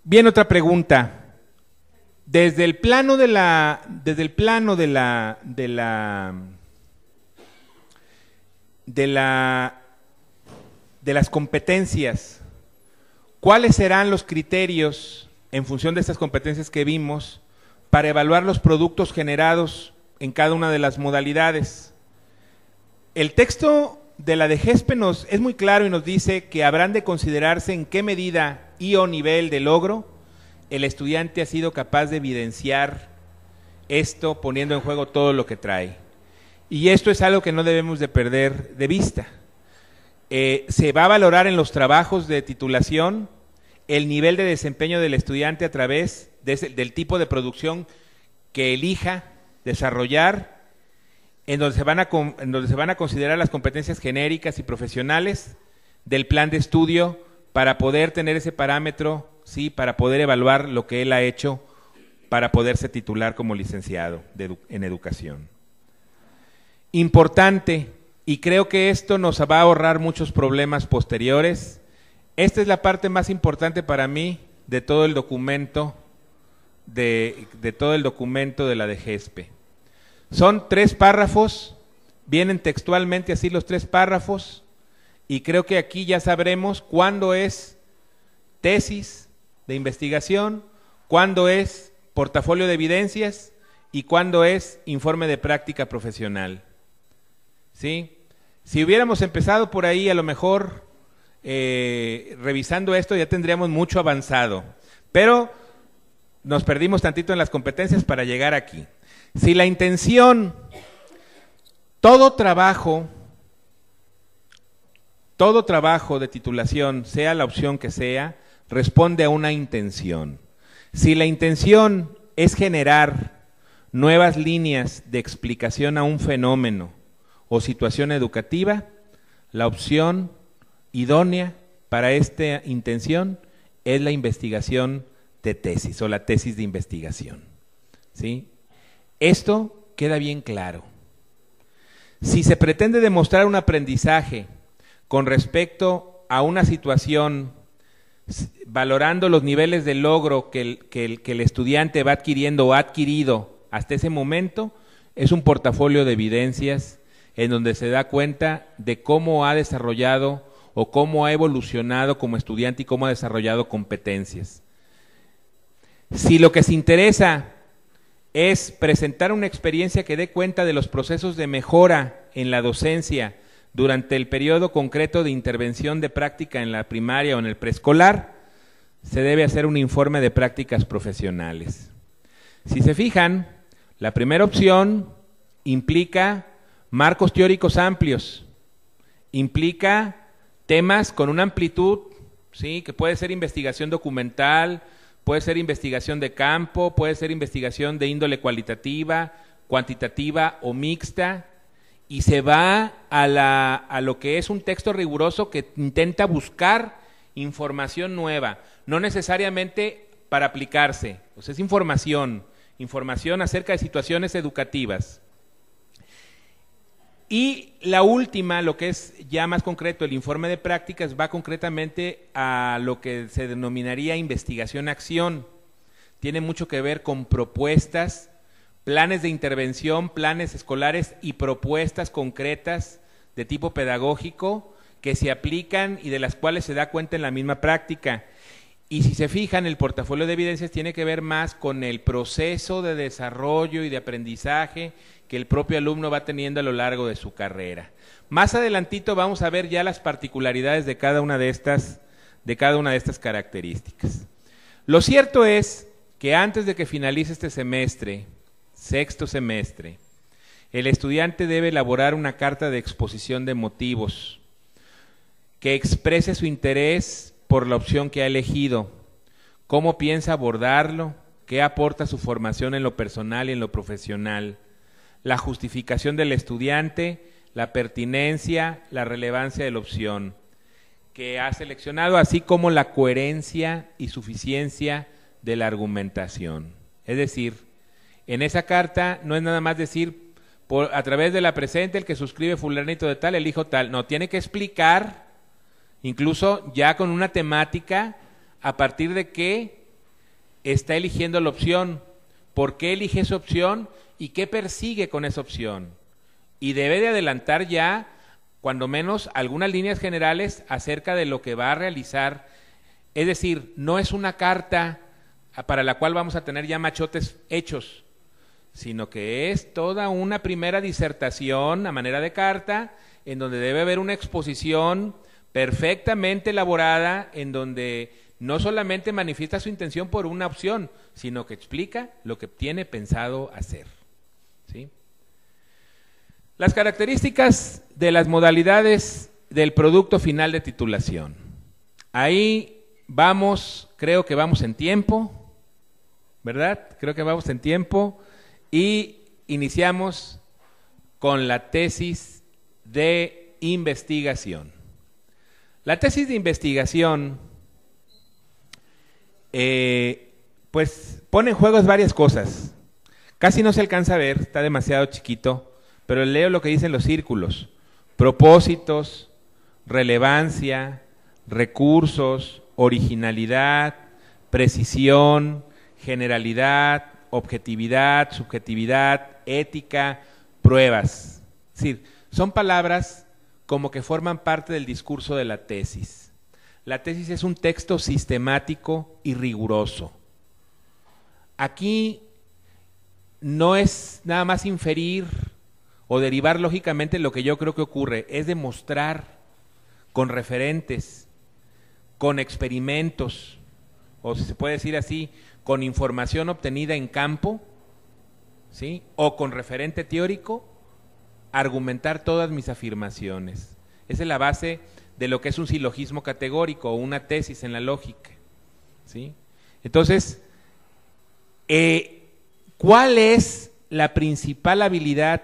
Speaker 1: viene otra pregunta. Desde el plano de las competencias, ¿cuáles serán los criterios en función de estas competencias que vimos para evaluar los productos generados en cada una de las modalidades? El texto de la DGESPE es muy claro y nos dice que habrán de considerarse en qué medida y o nivel de logro el estudiante ha sido capaz de evidenciar esto poniendo en juego todo lo que trae. Y esto es algo que no debemos de perder de vista. Se va a valorar en los trabajos de titulación el nivel de desempeño del estudiante a través del tipo de producción que elija desarrollar, en donde se van a considerar las competencias genéricas y profesionales del plan de estudio para poder tener ese parámetro, sí, para poder evaluar lo que él ha hecho para poderse titular como licenciado en educación. Importante, y creo que esto nos va a ahorrar muchos problemas posteriores. Esta es la parte más importante para mí de todo el documento de la DGESPE. Son 3 párrafos, vienen textualmente así los 3 párrafos, y creo que aquí ya sabremos cuándo es tesis de investigación, cuándo es portafolio de evidencias y cuándo es informe de práctica profesional. ¿Sí? Si hubiéramos empezado por ahí, a lo mejor revisando esto ya tendríamos mucho avanzado, pero nos perdimos tantito en las competencias para llegar aquí. Si la intención, todo trabajo de titulación, sea la opción que sea, responde a una intención. Si la intención es generar nuevas líneas de explicación a un fenómeno o situación educativa, la opción idónea para esta intención es la investigación de tesis o la tesis de investigación. ¿Sí? Esto queda bien claro. Si se pretende demostrar un aprendizaje con respecto a una situación, valorando los niveles de logro que el estudiante va adquiriendo o ha adquirido hasta ese momento, es un portafolio de evidencias en donde se da cuenta de cómo ha desarrollado o cómo ha evolucionado como estudiante y cómo ha desarrollado competencias. Si lo que se interesa es presentar una experiencia que dé cuenta de los procesos de mejora en la docencia durante el periodo concreto de intervención de práctica en la primaria o en el preescolar, se debe hacer un informe de prácticas profesionales. Si se fijan, la primera opción implica marcos teóricos amplios, implica temas con una amplitud, ¿sí?, que puede ser investigación documental, puede ser investigación de campo, puede ser investigación de índole cualitativa, cuantitativa o mixta, y se va a lo que es un texto riguroso que intenta buscar información nueva, no necesariamente para aplicarse, o sea, es información acerca de situaciones educativas. Y la última, lo que es ya más concreto, el informe de prácticas, va concretamente a lo que se denominaría investigación-acción. Tiene mucho que ver con propuestas, planes de intervención, planes escolares y propuestas concretas de tipo pedagógico que se aplican y de las cuales se da cuenta en la misma práctica. Y si se fijan, el portafolio de evidencias tiene que ver más con el proceso de desarrollo y de aprendizaje que el propio alumno va teniendo a lo largo de su carrera. Más adelantito vamos a ver ya las particularidades de cada una de estas características. Lo cierto es que antes de que finalice este semestre, sexto semestre, el estudiante debe elaborar una carta de exposición de motivos que exprese su interés por la opción que ha elegido, cómo piensa abordarlo, qué aporta su formación en lo personal y en lo profesional, la justificación del estudiante, la pertinencia, la relevancia de la opción que ha seleccionado, así como la coherencia y suficiencia de la argumentación. Es decir, en esa carta no es nada más decir, a través de la presente, el que suscribe fulanito de tal, elijo tal. No, tiene que explicar, incluso ya con una temática, a partir de qué está eligiendo la opción, por qué elige esa opción y qué persigue con esa opción. Y debe de adelantar ya, cuando menos, algunas líneas generales acerca de lo que va a realizar. Es decir, no es una carta para la cual vamos a tener ya machotes hechos, sino que es toda una primera disertación a manera de carta, en donde debe haber una exposición perfectamente elaborada, en donde no solamente manifiesta su intención por una opción, sino que explica lo que tiene pensado hacer. ¿Sí? Las características de las modalidades del producto final de titulación. Ahí vamos, creo que vamos en tiempo, ¿verdad? Creo que vamos en tiempo y iniciamos con la tesis de investigación. La tesis de investigación pues pone en juego varias cosas. Casi no se alcanza a ver, está demasiado chiquito, pero leo lo que dicen los círculos: propósitos, relevancia, recursos, originalidad, precisión, generalidad, objetividad, subjetividad, ética, pruebas. Es decir, son palabras como que forman parte del discurso de la tesis. La tesis es un texto sistemático y riguroso. Aquí no es nada más inferir o derivar lógicamente lo que yo creo que ocurre, es demostrar con referentes, con experimentos, o si se puede decir así, con información obtenida en campo, ¿sí? O con referente teórico, argumentar todas mis afirmaciones. Esa es la base de lo que es un silogismo categórico o una tesis en la lógica, ¿sí? Entonces, ¿cuál es la principal habilidad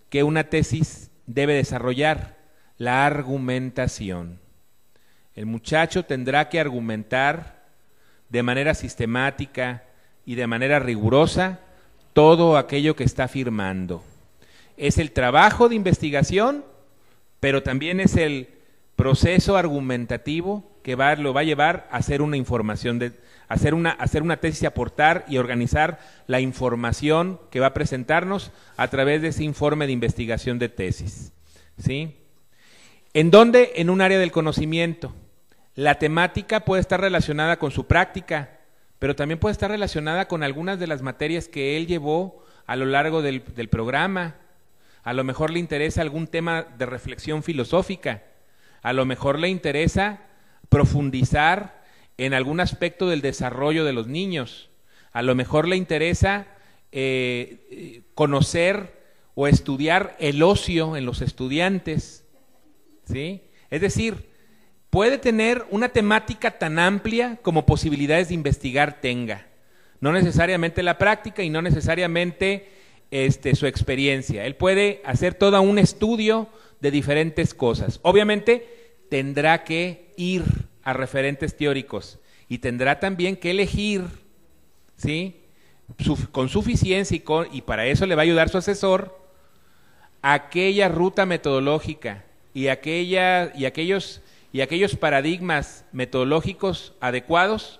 Speaker 1: que una tesis debe desarrollar? La argumentación. El muchacho tendrá que argumentar de manera sistemática y de manera rigurosa todo aquello que está afirmando. Es el trabajo de investigación, pero también es el proceso argumentativo que lo va a llevar a hacer una información, hacer una tesis y aportar y organizar la información que va a presentarnos a través de ese informe de investigación de tesis, ¿sí? ¿En dónde? En un área del conocimiento. La temática puede estar relacionada con su práctica, pero también puede estar relacionada con algunas de las materias que él llevó a lo largo del programa. A lo mejor le interesa algún tema de reflexión filosófica, a lo mejor le interesa profundizar en algún aspecto del desarrollo de los niños, a lo mejor le interesa conocer o estudiar el ocio en los estudiantes, ¿sí? Es decir, puede tener una temática tan amplia como posibilidades de investigar tenga. No necesariamente la práctica y no necesariamente su experiencia. Él puede hacer todo un estudio de diferentes cosas. Obviamente tendrá que ir a referentes teóricos y tendrá también que elegir, ¿sí?, con suficiencia y para eso le va a ayudar su asesor, aquella ruta metodológica y aquellos paradigmas metodológicos adecuados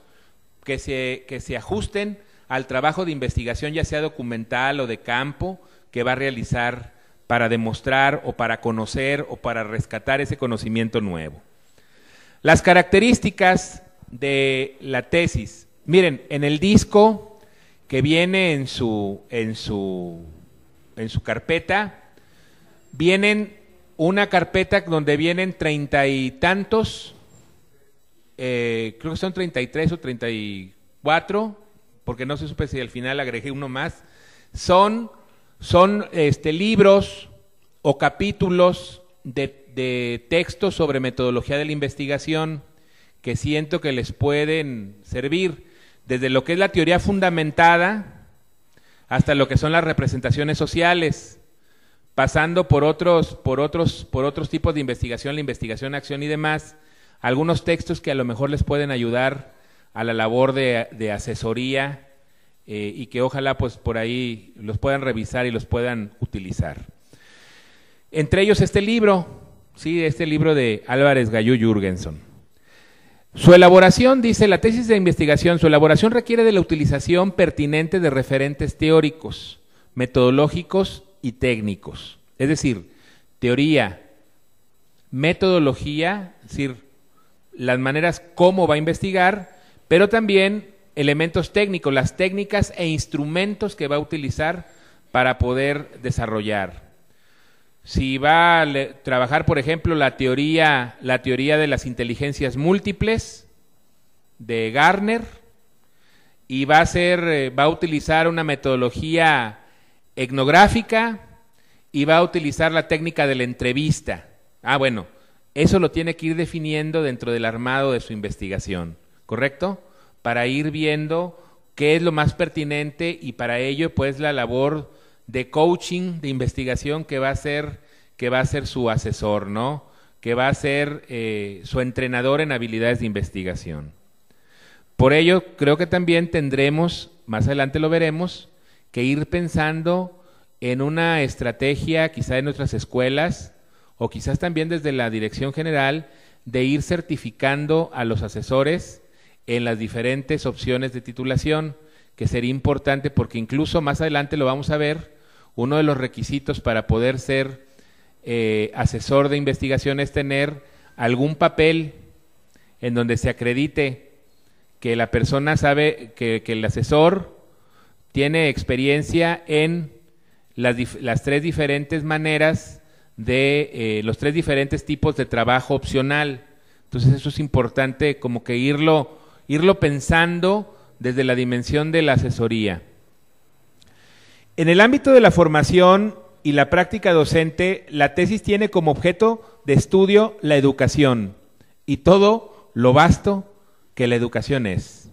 Speaker 1: que se ajusten al trabajo de investigación, ya sea documental o de campo, que va a realizar para demostrar o para conocer o para rescatar ese conocimiento nuevo. Las características de la tesis. Miren, en el disco que viene en su carpeta, vienen una carpeta donde vienen 30 y tantos, creo que son 33 o 34, porque no se supe si al final agregué uno más. Son libros o capítulos de textos sobre metodología de la investigación que siento que les pueden servir, desde lo que es la teoría fundamentada hasta lo que son las representaciones sociales, pasando por otros tipos de investigación, la investigación, acción y demás, algunos textos que a lo mejor les pueden ayudar a la labor de asesoría y que ojalá pues por ahí los puedan revisar y los puedan utilizar. Entre ellos este libro de Álvarez Gallú Jürgenson. Su elaboración, dice la tesis de investigación, su elaboración requiere de la utilización pertinente de referentes teóricos, metodológicos y técnicos. Es decir, teoría, metodología, es decir, las maneras cómo va a investigar, pero también elementos técnicos, las técnicas e instrumentos que va a utilizar para poder desarrollar. Si va a trabajar, por ejemplo, la teoría de las inteligencias múltiples de Garner, y va a utilizar una metodología etnográfica y va a utilizar la técnica de la entrevista. Bueno, eso lo tiene que ir definiendo dentro del armado de su investigación, ¿correcto? Para ir viendo qué es lo más pertinente y para ello pues la labor de coaching, de investigación que va a ser su asesor, ¿no? Que va a ser su entrenador en habilidades de investigación. Por ello, creo que también tendremos, más adelante lo veremos, que ir pensando en una estrategia, quizá en nuestras escuelas, o quizás también desde la dirección general, de ir certificando a los asesores en las diferentes opciones de titulación, que sería importante porque incluso más adelante lo vamos a ver, uno de los requisitos para poder ser asesor de investigación es tener algún papel en donde se acredite que la persona sabe que el asesor tiene experiencia en las tres diferentes maneras de los tres diferentes tipos de trabajo opcional. Entonces eso es importante como que irlo pensando desde la dimensión de la asesoría. En el ámbito de la formación y la práctica docente, la tesis tiene como objeto de estudio la educación y todo lo vasto que la educación es.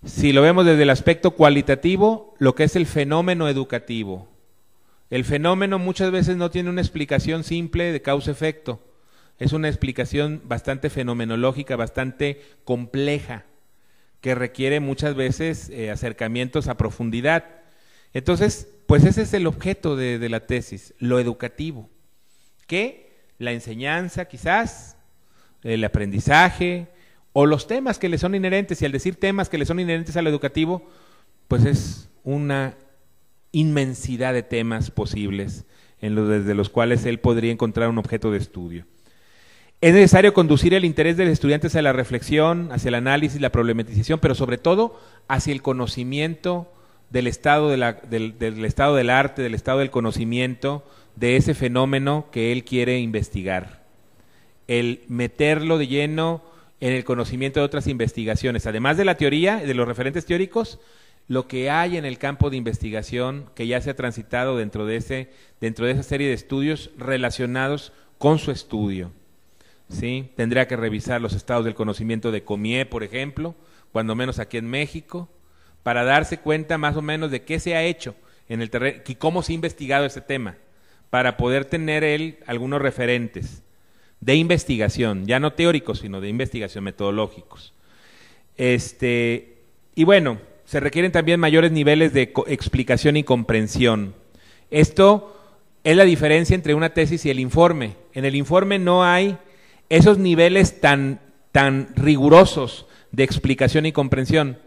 Speaker 1: Si lo vemos desde el aspecto cualitativo, lo que es el fenómeno educativo. El fenómeno muchas veces no tiene una explicación simple de causa-efecto. Es una explicación bastante fenomenológica, bastante compleja, que requiere muchas veces acercamientos a profundidad. Entonces, pues ese es el objeto de la tesis, lo educativo, que la enseñanza quizás, el aprendizaje o los temas que le son inherentes, y al decir temas que le son inherentes a lo educativo, pues es una inmensidad de temas posibles desde los cuales él podría encontrar un objeto de estudio. Es necesario conducir el interés de los estudiantes a la reflexión, hacia el análisis, la problematización, pero sobre todo hacia el conocimiento del estado del estado del arte, del estado del conocimiento, de ese fenómeno que él quiere investigar. El meterlo de lleno en el conocimiento de otras investigaciones, además de la teoría, de los referentes teóricos, lo que hay en el campo de investigación que ya se ha transitado dentro de esa serie de estudios relacionados con su estudio. ¿sí? Tendría que revisar los estados del conocimiento de COMIE, por ejemplo, cuando menos aquí en México, para darse cuenta más o menos de qué se ha hecho en el terreno y cómo se ha investigado ese tema, para poder tener él algunos referentes de investigación, ya no teóricos, sino de investigación, metodológicos. Y bueno, se requieren también mayores niveles de explicación y comprensión. Esto es la diferencia entre una tesis y el informe. En el informe no hay esos niveles tan rigurosos de explicación y comprensión.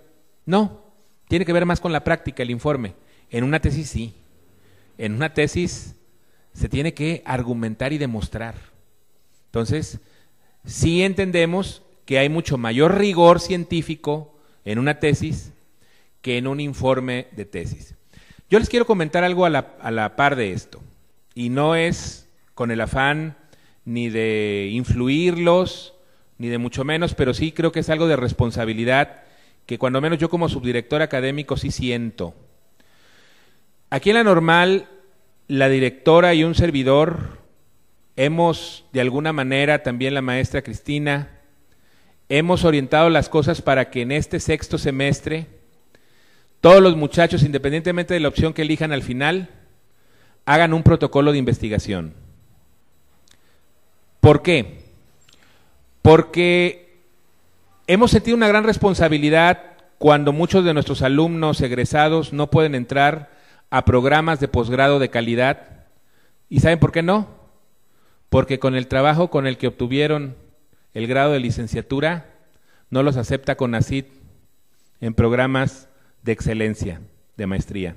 Speaker 1: No, tiene que ver más con la práctica el informe. En una tesis sí. En una tesis se tiene que argumentar y demostrar. Entonces, sí entendemos que hay mucho mayor rigor científico en una tesis que en un informe de tesis. Yo les quiero comentar algo a la par de esto, y no es con el afán ni de influirlos, ni de mucho menos, pero sí creo que es algo de responsabilidad que cuando menos yo como subdirector académico sí siento. Aquí en la Normal, la directora y un servidor hemos, de alguna manera, también la maestra Cristina, hemos orientado las cosas para que en este sexto semestre todos los muchachos, independientemente de la opción que elijan al final, hagan un protocolo de investigación. ¿Por qué? Porque hemos sentido una gran responsabilidad cuando muchos de nuestros alumnos egresados no pueden entrar a programas de posgrado de calidad. ¿Y saben por qué no? Porque con el trabajo con el que obtuvieron el grado de licenciatura, no los acepta CONACYT en programas de excelencia, de maestría.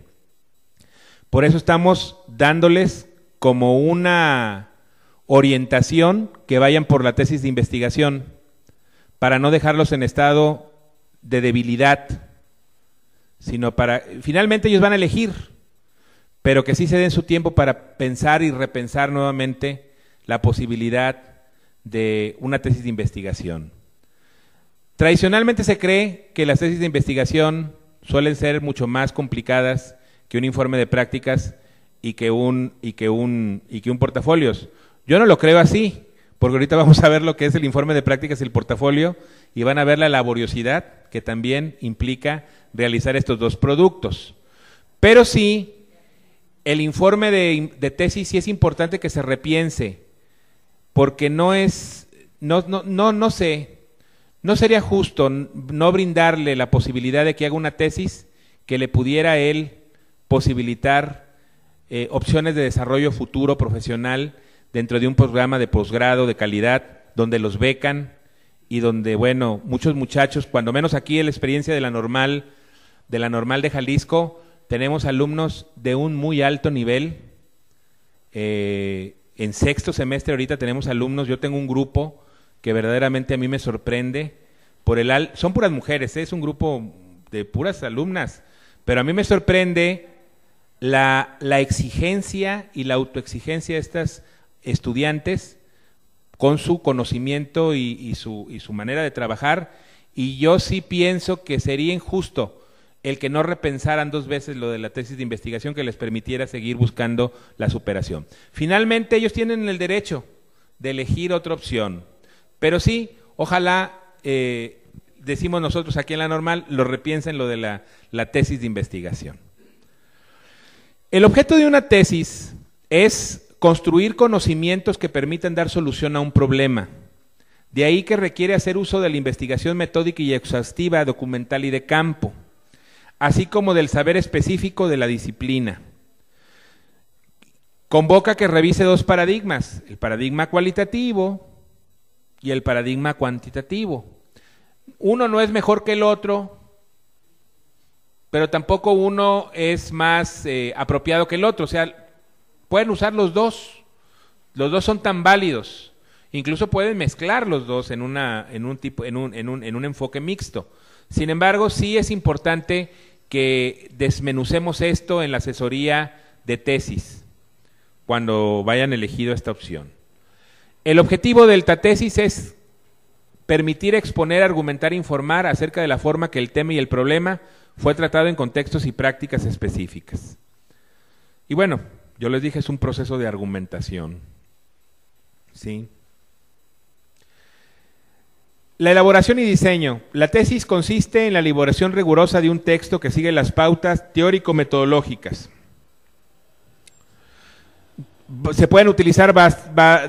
Speaker 1: Por eso estamos dándoles como una orientación que vayan por la tesis de investigación, para no dejarlos en estado de debilidad, sino para, finalmente ellos van a elegir, pero que sí se den su tiempo para pensar y repensar nuevamente la posibilidad de una tesis de investigación. Tradicionalmente se cree que las tesis de investigación suelen ser mucho más complicadas que un informe de prácticas y que un portafolios. Yo no lo creo así, porque ahorita vamos a ver lo que es el informe de prácticas y el portafolio y van a ver la laboriosidad que también implica realizar estos dos productos. Pero sí, el informe de tesis sí es importante que se repiense, porque no sería justo no brindarle la posibilidad de que haga una tesis que le pudiera a él posibilitar opciones de desarrollo futuro profesional dentro de un programa de posgrado de calidad, donde los becan y donde, bueno, muchos muchachos, cuando menos aquí en la experiencia de la Normal de Jalisco, tenemos alumnos de un muy alto nivel. En sexto semestre ahorita tenemos alumnos, yo tengo un grupo que verdaderamente a mí me sorprende, son puras mujeres, es un grupo de puras alumnas, pero a mí me sorprende la exigencia y la autoexigencia de estas estudiantes con su conocimiento y su manera de trabajar, y yo sí pienso que sería injusto el que no repensaran dos veces lo de la tesis de investigación que les permitiera seguir buscando la superación. Finalmente ellos tienen el derecho de elegir otra opción, pero sí, ojalá, decimos nosotros aquí en la Normal, lo repiensen lo de la tesis de investigación. El objeto de una tesis es construir conocimientos que permitan dar solución a un problema. De ahí que requiere hacer uso de la investigación metódica y exhaustiva, documental y de campo, así como del saber específico de la disciplina. Convoca que revise dos paradigmas, el paradigma cualitativo y el paradigma cuantitativo. Uno no es mejor que el otro, pero tampoco uno es más apropiado que el otro, o sea, pueden usar los dos son tan válidos, incluso pueden mezclar los dos en un enfoque mixto. Sin embargo, sí es importante que desmenucemos esto en la asesoría de tesis, cuando vayan elegido esta opción. El objetivo de la tesis es permitir exponer, argumentar e informar acerca de la forma que el tema y el problema fue tratado en contextos y prácticas específicas. Y bueno, yo les dije, es un proceso de argumentación, ¿sí? La elaboración y diseño. La tesis consiste en la elaboración rigurosa de un texto que sigue las pautas teórico-metodológicas. Se pueden utilizar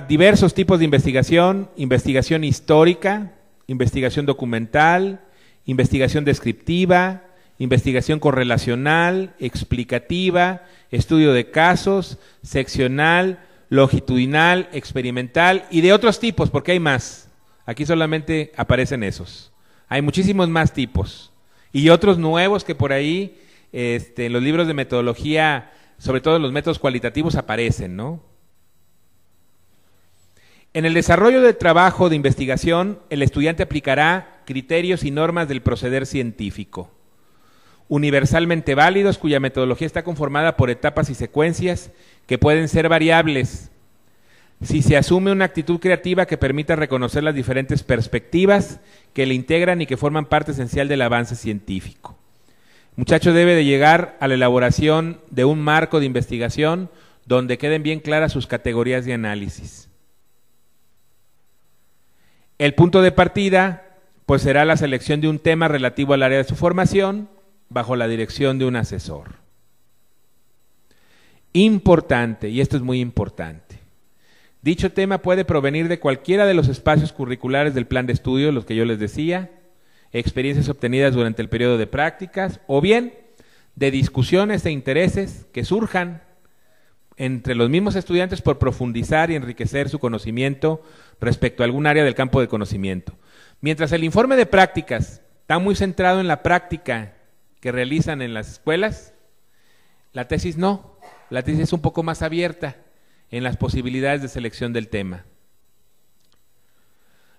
Speaker 1: diversos tipos de investigación: investigación histórica, investigación documental, investigación descriptiva, investigación correlacional, explicativa, estudio de casos, seccional, longitudinal, experimental y de otros tipos, porque hay más. Aquí solamente aparecen esos. Hay muchísimos más tipos y otros nuevos que por ahí en los libros de metodología, sobre todo en los métodos cualitativos, aparecen, ¿no? En el desarrollo del trabajo de investigación, el estudiante aplicará criterios y normas del proceder científico, universalmente válidos, cuya metodología está conformada por etapas y secuencias que pueden ser variables, si se asume una actitud creativa que permita reconocer las diferentes perspectivas que le integran y que forman parte esencial del avance científico. El muchacho debe de llegar a la elaboración de un marco de investigación donde queden bien claras sus categorías de análisis. El punto de partida, pues, será la selección de un tema relativo al área de su formación bajo la dirección de un asesor. Importante, y esto es muy importante. Dicho tema puede provenir de cualquiera de los espacios curriculares del plan de estudio, los que yo les decía, experiencias obtenidas durante el periodo de prácticas, o bien de discusiones e intereses que surjan entre los mismos estudiantes por profundizar y enriquecer su conocimiento respecto a algún área del campo de conocimiento. Mientras el informe de prácticas está muy centrado en la práctica que realizan en las escuelas, la tesis no. La tesis es un poco más abierta en las posibilidades de selección del tema.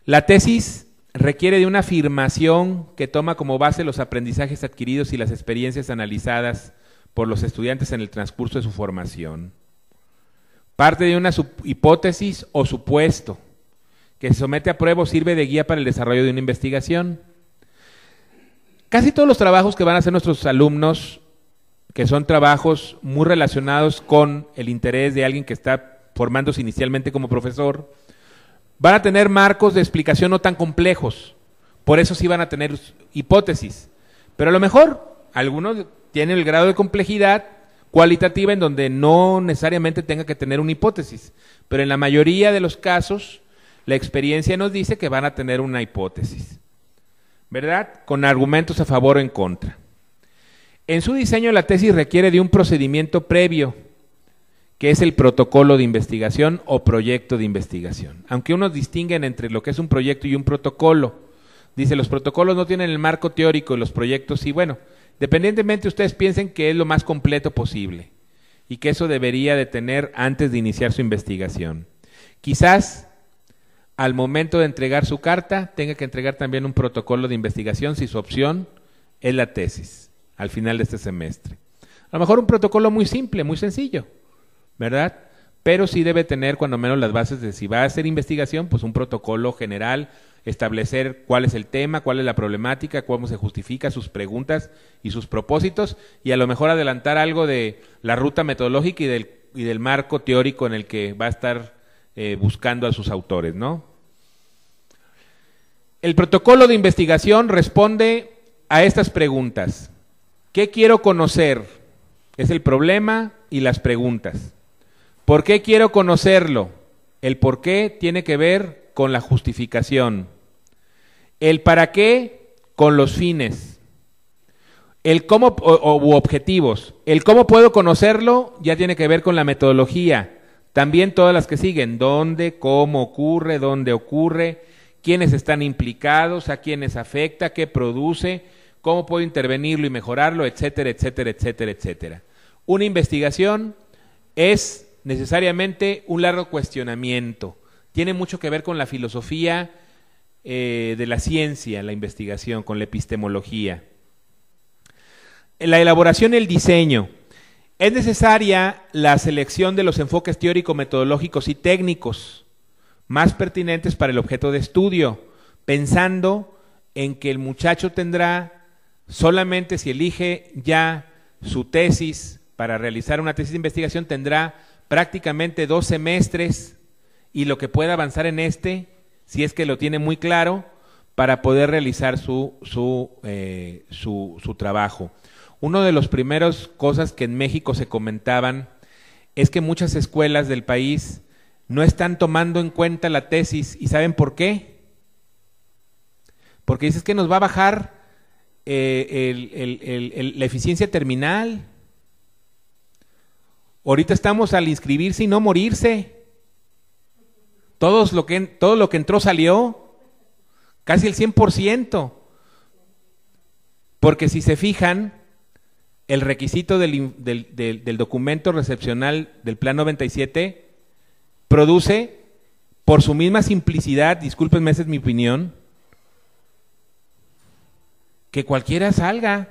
Speaker 1: La tesis requiere de una afirmación que toma como base los aprendizajes adquiridos y las experiencias analizadas por los estudiantes en el transcurso de su formación. Parte de una hipótesis o supuesto que se somete a prueba o sirve de guía para el desarrollo de una investigación. Casi todos los trabajos que van a hacer nuestros alumnos, que son trabajos muy relacionados con el interés de alguien que está formándose inicialmente como profesor, van a tener marcos de explicación no tan complejos, por eso sí van a tener hipótesis, pero a lo mejor algunos tienen el grado de complejidad cualitativa en donde no necesariamente tenga que tener una hipótesis, pero en la mayoría de los casos la experiencia nos dice que van a tener una hipótesis, ¿verdad? Con argumentos a favor o en contra. En su diseño, la tesis requiere de un procedimiento previo, que es el protocolo de investigación o proyecto de investigación. Aunque unos distinguen entre lo que es un proyecto y un protocolo. Dice, los protocolos no tienen el marco teórico y los proyectos sí. Bueno, dependientemente ustedes piensen que es lo más completo posible y que eso debería de tener antes de iniciar su investigación. Quizás al momento de entregar su carta tenga que entregar también un protocolo de investigación si su opción es la tesis al final de este semestre. A lo mejor un protocolo muy simple, muy sencillo, ¿verdad? Pero sí debe tener cuando menos las bases de si va a hacer investigación, pues un protocolo general, establecer cuál es el tema, cuál es la problemática, cómo se justifica, sus preguntas y sus propósitos, y a lo mejor adelantar algo de la ruta metodológica y del marco teórico en el que va a estar buscando a sus autores, ¿no? El protocolo de investigación responde a estas preguntas. ¿Qué quiero conocer? Es el problema y las preguntas. ¿Por qué quiero conocerlo? El por qué tiene que ver con la justificación. El para qué con los fines. El cómo u objetivos. El cómo puedo conocerlo ya tiene que ver con la metodología. También todas las que siguen. ¿Dónde? ¿Cómo ocurre? ¿Dónde ocurre? ¿Quiénes están implicados? ¿A quiénes afecta? ¿Qué produce? ¿Cómo puedo intervenirlo y mejorarlo? Etcétera, etcétera, etcétera, etcétera. Una investigación es necesariamente un largo cuestionamiento. Tiene mucho que ver con la filosofía de la ciencia, la investigación, con la epistemología. La elaboración y el diseño. Es necesaria la selección de los enfoques teórico-metodológicos y técnicos más pertinentes para el objeto de estudio, pensando en que el muchacho tendrá solamente si elige ya su tesis para realizar una tesis de investigación, tendrá prácticamente 2 semestres y lo que pueda avanzar en si es que lo tiene muy claro, para poder realizar su trabajo. Una de las primeras cosas que en México se comentaban es que muchas escuelas del país no están tomando en cuenta la tesis. ¿Y saben por qué? Porque dices que nos va a bajar la eficiencia terminal. Ahorita estamos al inscribirse y no morirse. Todo lo que entró salió, casi el 100%. Porque si se fijan, el requisito del documento recepcional del Plan 97 produce, por su misma simplicidad, discúlpenme, esa es mi opinión, que cualquiera salga.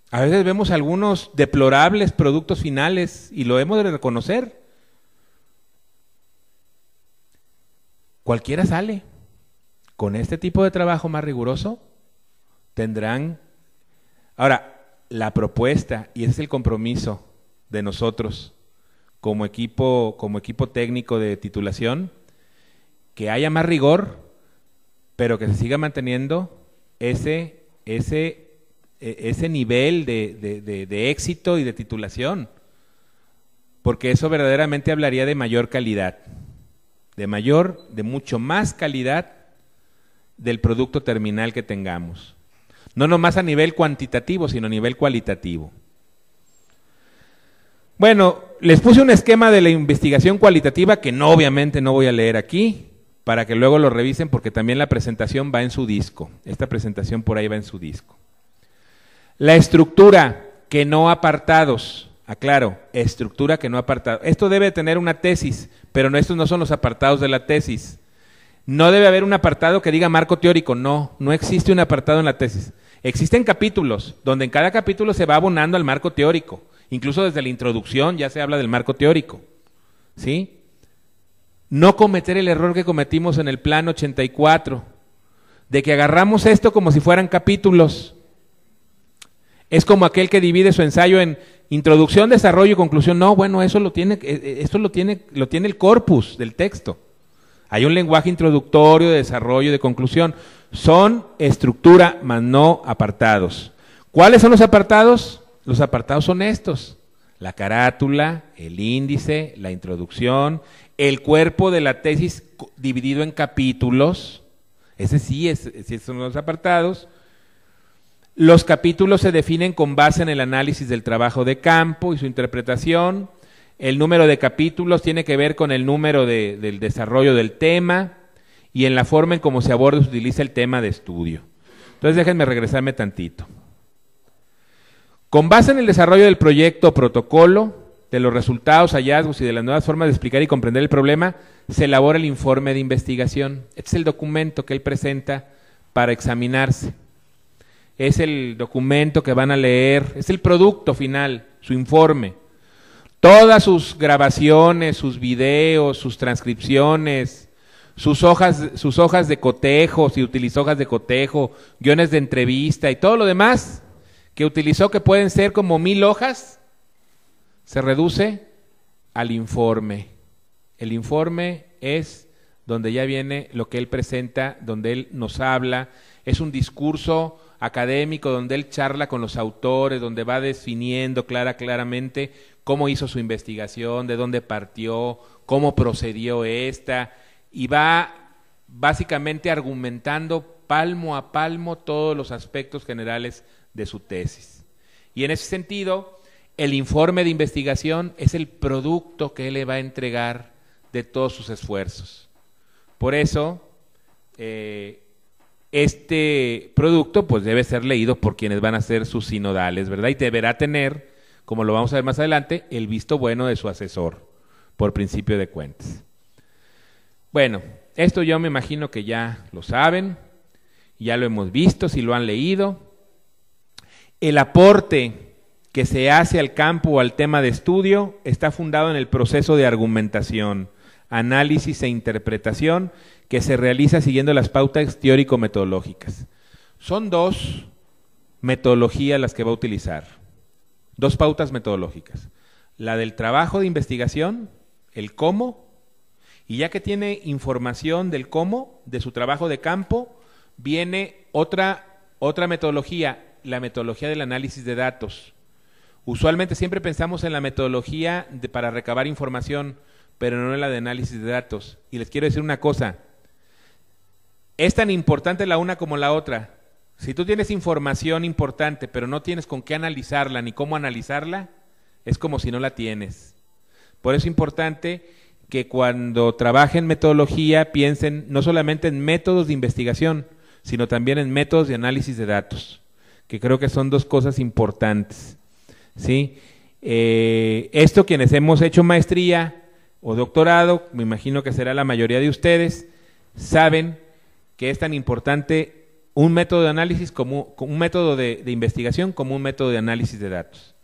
Speaker 1: A veces vemos algunos deplorables productos finales y lo hemos de reconocer. Cualquiera sale. Con este tipo de trabajo más riguroso tendrán. Ahora, la propuesta, y ese es el compromiso de nosotros como equipo técnico de titulación, que haya más rigor, pero que se siga manteniendo ese nivel de éxito y de titulación, porque eso verdaderamente hablaría de mayor calidad, de mucho más calidad del producto terminal que tengamos. No nomás a nivel cuantitativo, sino a nivel cualitativo. Bueno, les puse un esquema de la investigación cualitativa que obviamente no voy a leer aquí, para que luego lo revisen, porque también la presentación va en su disco. Esta presentación por ahí va en su disco. La estructura, que no apartados. Aclaro, estructura que no apartados. Esto debe tener una tesis, pero estos no son los apartados de la tesis. No debe haber un apartado que diga marco teórico, no existe un apartado en la tesis. Existen capítulos, donde en cada capítulo se va abonando al marco teórico. Incluso desde la introducción ya se habla del marco teórico, ¿sí? No cometer el error que cometimos en el Plan 84, de que agarramos esto como si fueran capítulos. Es como aquel que divide su ensayo en introducción, desarrollo y conclusión. No, bueno, esto lo tiene el corpus del texto. Hay un lenguaje introductorio, de desarrollo, de conclusión. Son estructura, mas no apartados. ¿Cuáles son los apartados? Los apartados son estos: la carátula, el índice, la introducción, el cuerpo de la tesis dividido en capítulos. Ese sí son los apartados. Los capítulos se definen con base en el análisis del trabajo de campo y su interpretación. El número de capítulos tiene que ver con el número del desarrollo del tema y en la forma en cómo se aborda y se utiliza el tema de estudio. Entonces déjenme regresarme tantito. Con base en el desarrollo del proyecto o protocolo, de los resultados, hallazgos y de las nuevas formas de explicar y comprender el problema, se elabora el informe de investigación. Este es el documento que él presenta para examinarse. Es el documento que van a leer, es el producto final, su informe. Todas sus grabaciones, sus videos, sus transcripciones, sus hojas de cotejo, si utilizó hojas de cotejo, guiones de entrevista y todo lo demás que utilizó, que pueden ser como 1000 hojas, se reduce al informe. El informe es donde ya viene lo que él presenta, donde él nos habla, es un discurso académico donde él charla con los autores, donde va definiendo claramente cómo hizo su investigación, de dónde partió, cómo procedió esta, y va básicamente argumentando palmo a palmo todos los aspectos generales de su tesis. Y en ese sentido, el informe de investigación es el producto que él le va a entregar de todos sus esfuerzos. Por eso, este producto pues debe ser leído por quienes van a ser sus sinodales, ¿verdad? Y deberá tener, como lo vamos a ver más adelante, el visto bueno de su asesor, por principio de cuentas. Bueno, esto yo me imagino que ya lo saben, ya lo hemos visto, si lo han leído. El aporte que se hace al campo o al tema de estudio está fundado en el proceso de argumentación, análisis e interpretación que se realiza siguiendo las pautas teórico-metodológicas. Son 2 metodologías las que va a utilizar, 2 pautas metodológicas. La del trabajo de investigación, el cómo, Y ya que tiene información del cómo, de su trabajo de campo, viene otra metodología, la metodología del análisis de datos. Usualmente siempre pensamos en la metodología para recabar información, pero no en la de análisis de datos. Y les quiero decir una cosa, es tan importante la una como la otra. Si tú tienes información importante, pero no tienes con qué analizarla ni cómo analizarla, es como si no la tienes. Por eso es importante que cuando trabajen metodología piensen no solamente en métodos de investigación, sino también en métodos de análisis de datos, que creo que son dos cosas importantes, ¿sí? Esto quienes hemos hecho maestría o doctorado, me imagino que será la mayoría de ustedes, saben que es tan importante un método de análisis como un método de investigación como un método de análisis de datos.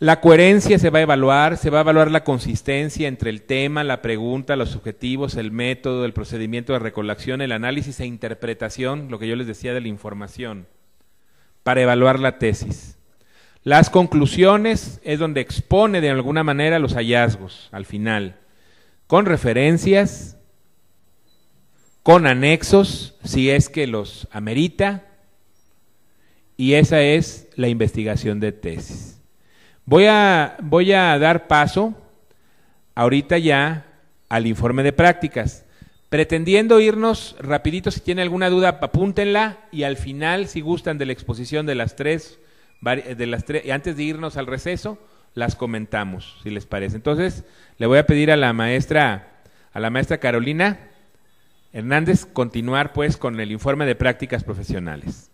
Speaker 1: La coherencia se va a evaluar la consistencia entre el tema, la pregunta, los objetivos, el método, el procedimiento de recolección, el análisis e interpretación, lo que yo les decía de la información, para evaluar la tesis. Las conclusiones es donde expone de alguna manera los hallazgos al final, con referencias, con anexos, si es que los amerita, y esa es la investigación de tesis. Voy a dar paso ahorita ya al informe de prácticas, pretendiendo irnos rapidito. Si tienen alguna duda, apúntenla, y al final, si gustan de la exposición de las tres, antes de irnos al receso, las comentamos, si les parece. Entonces, le voy a pedir a la maestra Carolina Hernández continuar pues con el informe de prácticas profesionales.